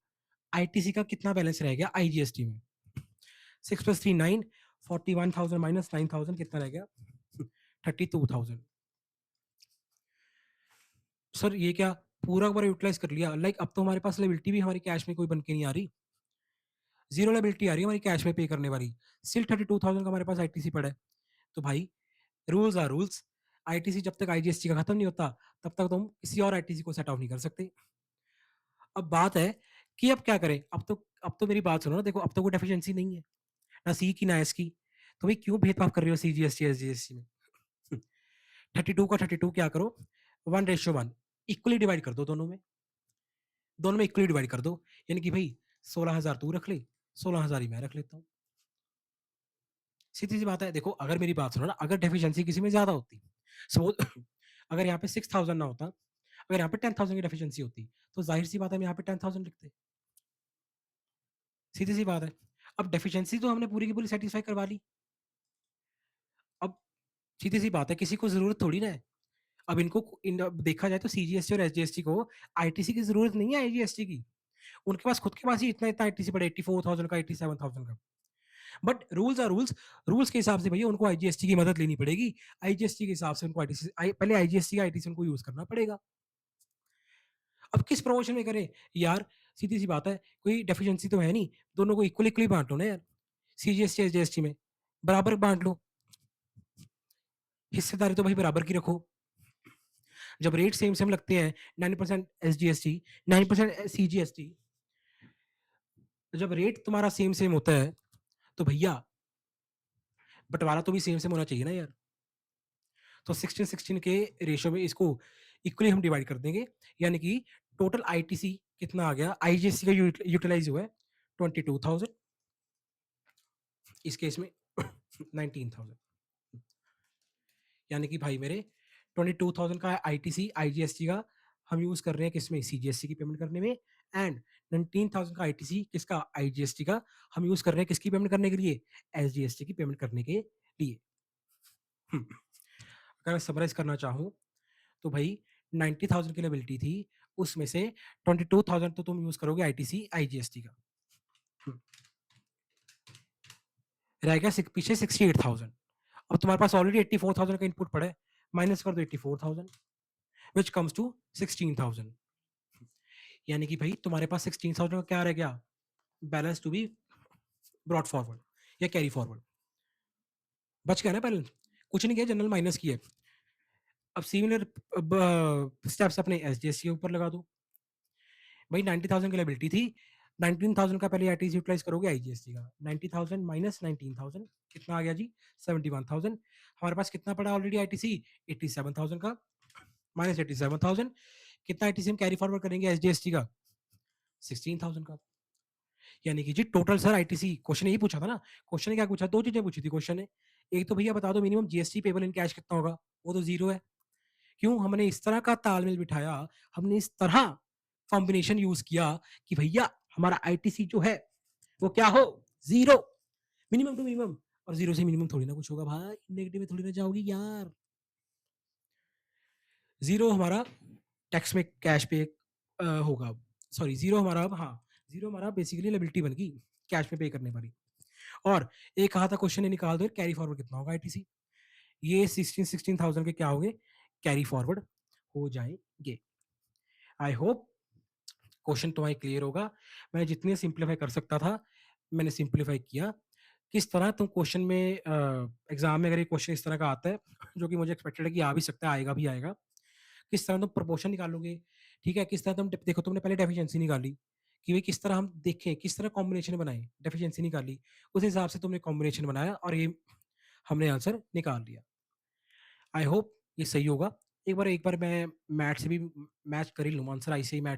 आईटीसी का कितना बैलेंस रह गया आईजीएसटी में, 6 + 3 9, 41,000 माइनस 9,000 कितना रह गया, 32,000। सर ये क्या पूरा पूरा यूटिलाइज कर लिया, लाइक अब तो हमारे पास लायबिलिटी भी हमारी कैश में कोई बन के नहीं आ रही, जीरो लायबिलिटी आ रही है हमारी कैश में पे करने वाली, स्टिल 32,000 का हमारे पास आईटीसी पड़ा है। तो भाई रूल्स आर रूल्स, आईटीसी जब तक आईजीएसटी का खत्म नहीं होता तब तक तुम किसी और आईटीसी को सेट ऑफ नहीं कर सकते। अब बात है कि अब क्या करें, अब तो मेरी बात सुनो ना, देखो अब तो कोई डेफिशिएंसी नहीं है, ना सी की ना एस की, तो भाई क्यों भेदभाव कर रहे हो सीजीएसटी एसजीएसटी में। 32 का 32 क्या करो, 1:1 इक्वली डिवाइड कर दो, दोनों में इक्वली डिवाइड कर दो, यानी कि भाई 16,000 तू रख ले, 16,000 ही मैं रख लेता हूँ, सीधी सी बात है। देखो अगर मेरी बात सुनो ना, अगर डेफिशिएंसी किसी में ज्यादा होती, सपोज अगर यहाँ पे 6,000 ना होता, अगर यहाँ पे 10,000 की डेफिशिएंसी होती, तो जाहिर सी बात है हम यहाँ पे 10,000 लिखते, सीधी सी बात है। अब डेफिशिएंसी तो हमने पूरी की पूरी सेटिस्फाई करवा ली, अब सीधी सी बात है किसी को जरूरत थोड़ी ना है, अब अब देखा जाए तो सीजीएसटी और एसजीएसटी को आईटीसी की जरूरत नहीं है, आईजीएसटी की, उनके पास खुद के पास ही इतना इतना आईटीसी पड़े, 84,000 का, 87,000 का, but rules are rules, rules के हिसाब से भैया उनको आईजीएसटी की मदद लेनी पड़ेगी, आईजीएसटी के हिसाब से उनको आईटीसी पहले आईजीएसटी का आईटीसी उनको यूज करना पड़ेगा। अब किस प्रमोशन में करें यार, सीधी सी बात है, कोई डेफिशिएंसी तो है नहीं, दोनों को इक्वली इक्वली बांट लो ना यार, सीजीएसटी एसजीएसटी में बराबर बांट लो, हिस्सेदारी तो भाई बराबर की रखो, जब रेट सेम सेम लगते हैं, 9% एसजीएसटी 9% सीजीएसटी, जब रेट तुम्हारा सेम सेम होता है तो भैया बंटवारा तो भी सेम सेम होना चाहिए ना यार, तो 16-16 के रेशियो में इसको इक्वली हम डिवाइड कर देंगे, यानी कि टोटल आईटीसी कितना आ गया, आईजीएसटी का यूटिलाइज हुआ है 22,000, इस केस में 19,000, यानी कि भाई मेरे 22,000 का आईटीसी आईजीएसटी का हम यूज़ कर रहे हैं किसमें, सीजीएसटी की पेमेंट करने में, एंड 19,000 का आईटीसी किसका, आईजीएसटी का, हम यूज़ कर रहे हैं किसकी पेमेंट करने के लिए, एसजीएसटी की पेमेंट करने के लिए। अगर मैं समराइज़ करना चाहूँ, तो भाई 90,000 की लायबिलिटी थी, उसमें से 22,000 तो तुम यूज़ करोगे आईटीसी, आईजीएसटी का। हुँ। रह गया पीछे 68,000। अब तुम्हारे पास ऑलरेडी 84,000 का इनपुट पड़ा है, माइनस कर दो 84,000, व्हिच कम्स टू 16,000। यानी कि भाई तुम्हारे पास 16,000 का क्या रह गया, balance to be brought forward या कैरी फॉरवर्ड। बच गया ना बैलेंस, कुछ नहीं किया, जनरल माइनस किया। अब सिमिलर स्टेप्स अपने एसजीएसटी के ऊपर लगा दो। भाई 90,000 की लायबिलिटी थी, 19,000 का पहले आईटीसी यूटिलाइज करोगे आईजीएसटी का, 90,000 माइनस 19,000 कितना आ गया जी, 71,000। हमारे पास कितना पड़ा ऑलरेडी आईटीसी, 87,000 का, माइनस 87,000, कितना आईटीसी हम कैरी फॉरवर्ड करेंगे एसजीएसटी का, 16,000 का। यानी कि जी टोटल सर आईटीसी, क्वेश्चन यही पूछा था ना, क्वेश्चन ने क्या पूछा, दो चीजें पूछी थी क्वेश्चन ने, एक तो भैया बता दो minimum GST payable in cash कितना होगा, वो तो जीरो है। क्यों, हमने इस तरह का तालमेल बिठाया, हमने इस तरह कॉम्बिनेशन यूज किया कि भैया हमारा आईटीसी जो है वो क्या हो, जीरो, मिनिमम टू मिनिमम। और जीरो से मिनिमम थोड़ी ना कुछ होगा भाई, नेगेटिव में थोड़ी ना जाओगी यार। जीरो हमारा टैक्स में कैश पे होगा, सॉरी जीरो हमारा, हाँ जीरो हमारा बेसिकली लायबिलिटी बन गई कैश में पे करने वाली। और एक कहा था क्वेश्चन ने निकाल दो कैरी फॉरवर्ड कितना होगा आईटीसी, ये 16,000 के क्या हो गए, कैरी फॉरवर्ड हो जाएंगे। आई होप क्वेश्चन तुम्हारे क्लियर होगा। मैं जितने सिंप्लीफाई कर सकता था मैंने सिंप्लीफाई किया। किस तरह तुम क्वेश्चन में एग्जाम में अगर ये क्वेश्चन इस तरह का आता है, जो कि मुझे एक्सपेक्टेड है कि आ भी सकता है, आएगा भी आएगा, किस तरह तुम प्रोपोर्शन निकालोगे, ठीक है, किस तरह तुम देखो, तुमने पहले डेफिशिएंसी निकाली कि भाई किस तरह हम देखें, किस तरह कॉम्बिनेशन बनाए, डेफिशिएंसी निकाली, उस हिसाब से तुमने कॉम्बिनेशन बनाया और ये हमने आंसर निकाल लिया। आई होप ये सही होगा। एक बार मैं मैथ से भी मैच कर ही लूँ, आंसर ऐसे ही मैथ,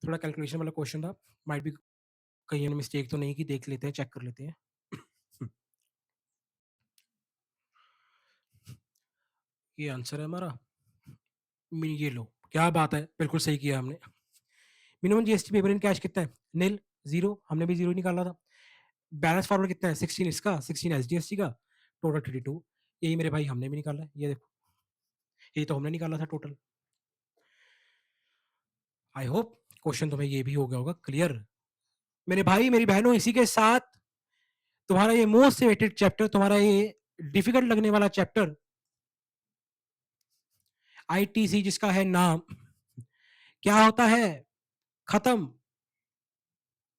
थोड़ा कैलकुलेशन वाला क्वेश्चन था, माइट भी कहीं मिस्टेक तो नहीं की, देख लेते हैं, चेक कर लेते हैं। ये आंसर है हमारा, ये लो, क्या बात है, बिल्कुल सही किया हमने। Minimum GST paper in cash कितना है, नील, जीरो, हमने भी जीरो निकाला था। बैलेंस फॉरवर्ड कितना है, 16 इसका, 16 एसडीएसटी का, टोटल 32, यही मेरे भाई हमने भी निकाला है, ये देखो, यही तो हमने निकाला था टोटल। आई होप क्वेश्चन तुम्हें ये भी हो गया होगा क्लियर। मेरे भाई मेरी बहनों, इसी के साथ तुम्हारा ये मोस्ट वेटेड चैप्टर, तुम्हारा ये डिफिकल्ट लगने वाला चैप्टर आईटीसी जिसका है नाम, क्या होता है, खत्म,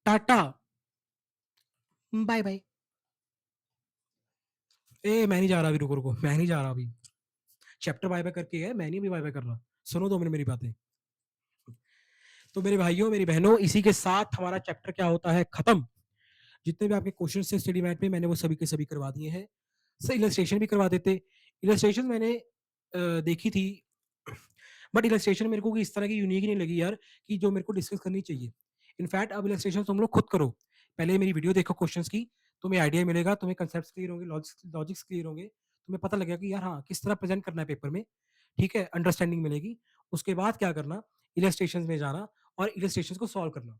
टाटा, बाय बाय। ए मैं नहीं जा रहा अभी, रुको रुको, मैं नहीं जा रहा अभी, चैप्टर बाय बाय करके है, मैं नहीं अभी बाय बाय कर रहा, सुनो 2 मिनट मेरी बातें। तो मेरे भाइयों मेरी बहनों, इसी के साथ हमारा चैप्टर क्या होता है, खत्म। जितने भी आपके क्वेश्चन थे स्टडी मैट में, मैंने वो सभी के सभी करवा दिए हैं। सर इलस्ट्रेशन भी करवा देते, इलस्ट्रेशन मैंने देखी थी, बट इलस्ट्रेशन मेरे को इस तरह की यूनिक नहीं लगी यार, कि जो मेरे को डिस्कस करनी चाहिए। इनफैक्ट अब इलस्ट्रेशन तुम लोग खुद करो, पहले मेरी वीडियो देखो क्वेश्चंस की, तुम्हें आइडिया मिलेगा, तुम्हें कंसेप्ट क्लियर होंगे, लॉजिक्स क्लियर होंगे, तुम्हें पता लगेगा कि यार हाँ किस तरह प्रेजेंट करना है पेपर में, ठीक है, अंडरस्टैंडिंग मिलेगी। उसके बाद क्या करना, इलस्ट्रेशन में जाना और इलस्ट्रेशन को सॉल्व करना।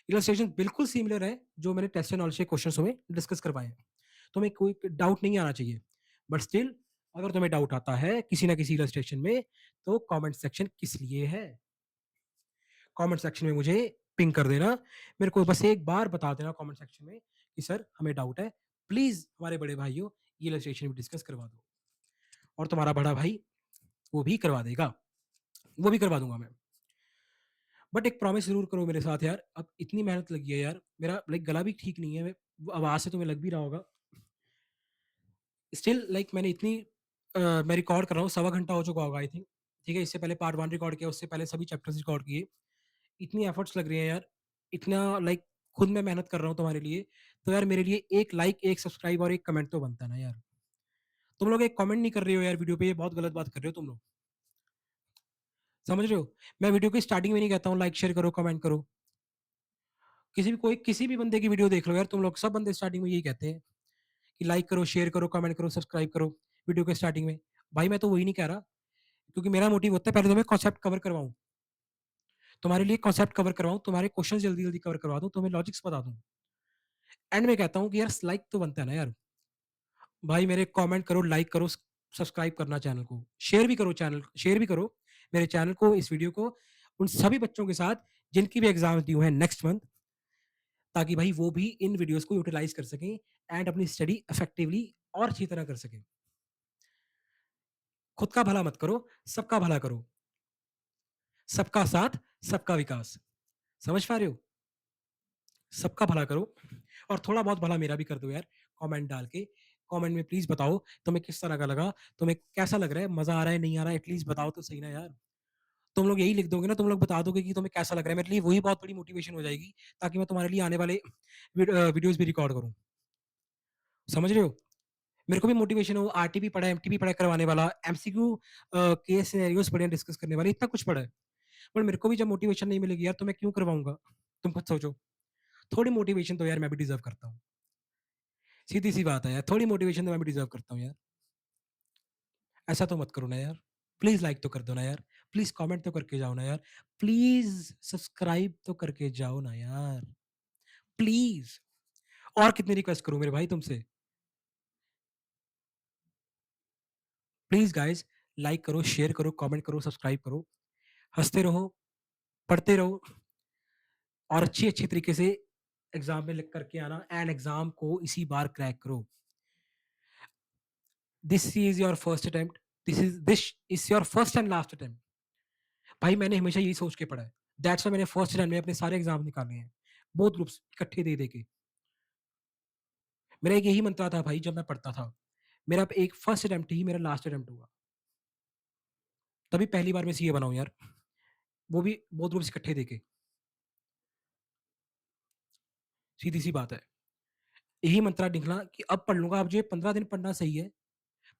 इलस्ट्रेशन बिल्कुल सिमिलर है जो मैंने टेस्ट एंड नॉलेज के क्वेश्चंस में डिस्कस करवाए हैं, तुम्हें कोई डाउट नहीं आना चाहिए। बट स्टिल अगर तुम्हें डाउट आता है किसी ना किसी इलस्ट्रेशन में, तो कमेंट सेक्शन किस लिए है, कमेंट सेक्शन में मुझे पिंग कर देना, मेरे को बस एक बार बता देना कमेंट सेक्शन में कि सर हमें डाउट है, प्लीज हमारे बड़े भाइयों ये इलस्ट्रेशन भी डिस्कस करवा दो, और तुम्हारा बड़ा भाई वो भी करवा देगा, वो भी करवा दूंगा मैं। बट एक प्रॉमिस जरूर करो मेरे साथ यार, अब इतनी मेहनत लगी है यार, मेरा लाइक गला भी ठीक नहीं है, आवाज से तुम्हें लग भी रहा होगा, स्टिल लाइक मैंने इतनी मैं रिकॉर्ड कर रहा हूँ, 1.25 घंटा हो चुका होगा आई थिंक, ठीक है, इससे पहले पार्ट 1 रिकॉर्ड किया, उससे पहले सभी चैप्टर्स रिकॉर्ड किए, इतनी एफर्ट्स लग रही है यार, इतना लाइक खुद मैं मेहनत कर रहा हूँ तुम्हारे लिए, तो यार मेरे लिए एक लाइक, एक सब्सक्राइब और एक कमेंट तो बनता है ना यार। तुम लोग एक कमेंट नहीं कर रहे हो यार वीडियो पे, ये बहुत गलत बात कर रहे हो तुम लोग, समझ रहे हो। मैं वीडियो की स्टार्टिंग में नहीं कहता हूँ लाइक शेयर करो कमेंट करो, किसी भी बंदे की वीडियो देख लो यार, तुम लोग सब बंदे स्टार्टिंग में यही कहते हैं कि लाइक करो शेयर करो कमेंट करो सब्सक्राइब करो वीडियो के स्टार्टिंग में, भाई मैं तो वही नहीं कह रहा, क्योंकि मेरा मोटिव होता है पहले तो मैं कॉन्सेप्ट कवर करवाऊँ। तुम्हारे लिए कॉन्सेप्ट कवर करवाऊँ, तुम्हारे क्वेश्चन जल्दी-जल्दी कवर करवा दूँ, तुम्हें लॉजिक्स बता दूँ। एंड में कहता हूँ कि यार लाइक तो बनता है ना यार। भाई मेरे कमेंट करो, लाइक करो, सब्सक्राइब करना चैनल को, शेयर भी करो मेरे चैनल को, इस वीडियो को उन सभी बच्चों के साथ जिनकी भी एग्जाम ड्यू है नेक्स्ट मंथ, ताकि भाई वो भी इन वीडियोस को यूटिलाइज कर सकें एंड अपनी स्टडी इफेक्टिवली और अच्छी तरह कर सकें। खुद का भला मत करो, सबका भला करो। सबका साथ, सबका विकास। समझ पा रहे हो? सबका भला करो और थोड़ा बहुत भला मेरा भी कर दो यार, कमेंट डाल के। कमेंट में प्लीज बताओ तुम्हें किस तरह का लगा, तुम्हें कैसा लग रहा है, मजा आ रहा है, नहीं आ रहा है, एटलीस्ट बताओ तो सही ना यार। तुम लोग यही लिख दोगे ना, तुम लोग बता दोगे कि तुम्हें कैसा लग रहा है, मेरे लिए वही बहुत बड़ी मोटिवेशन हो जाएगी, ताकि मैं तुम्हारे लिए आने वाले वीडियोस भी रिकॉर्ड करूँ। समझ रहे हो? मेरे को भी मोटिवेशन हो, आरटीपी पढ़ा है, एमटीपी पढ़ा है करवाने वाला, एमसीक्यू केस सिनेरियोस पढ़े हैं डिस्कस करने वाले, इतना कुछ पढ़ा है। पर मेरे को भी जब मोटिवेशन नहीं मिलेगी यार तो मैं क्यों करवाऊंगा? तुम खुद सोचो। थोड़ी मोटिवेशन तो यार मैं भी डिजर्व करता हूँ। सीधी सी बात है यार, थोड़ी मोटिवेशन तो मैं भी डिजर्व करता हूँ यार। ऐसा तो मत करो ना यार। प्लीज लाइक तो कर दो ना यार, प्लीज कमेंट तो करके जाओ ना यार, प्लीज सब्सक्राइब तो करके जाओ ना यार, प्लीज। और कितनी रिक्वेस्ट करूं मेरे भाई तुमसे? प्लीज गाइस, लाइक करो, शेयर करो, कमेंट करो, सब्सक्राइब करो, हंसते रहो, पढ़ते रहो और अच्छी अच्छी तरीके से एग्जाम में लिख करके आना एंड एग्जाम को इसी बार क्रैक करो। This is your first attempt, this is your first and last attempt. भाई मैंने हमेशा यही सोच के पढ़ा है, दैट्स व्हाई मैंने फर्स्ट अटेम्प्ट में अपने सारे एग्जाम निकाले हैं, बोथ ग्रुप्स इकट्ठे दे दे के। मेरा एक यही मंत्र था भाई जब मैं पढ़ता था, मेरा एक फर्स्ट अटेम्प्ट ही मेरा लास्ट अटेम्प्ट होगा, तभी पहली बार मैं सीए बनाऊं यार, वो भी बोथ ग्रुप्स इकट्ठे दे के। सीधी सी बात है, यही मंत्रा निकला कि अब पढ़ लूंगा, अब जो 15 दिन पढ़ना सही है,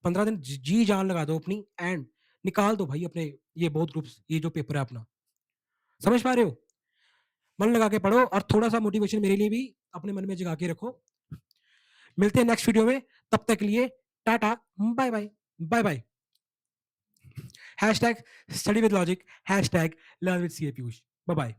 15 दिन जी जान लगा दो अपनी एंड निकाल दो भाई अपने ये बोथ ग्रुप्स, ये जो पेपर है अपना। समझ पा रहे हो? मन लगा के पढ़ो और थोड़ा सा मोटिवेशन मेरे लिए भी अपने मन में जगा के रखो। मिलते हैं नेक्स्ट वीडियो में, तब तक के लिए tata, bye bye, bye bye. Hashtag study with logic, hashtag learn with C A Piyush. Bye bye.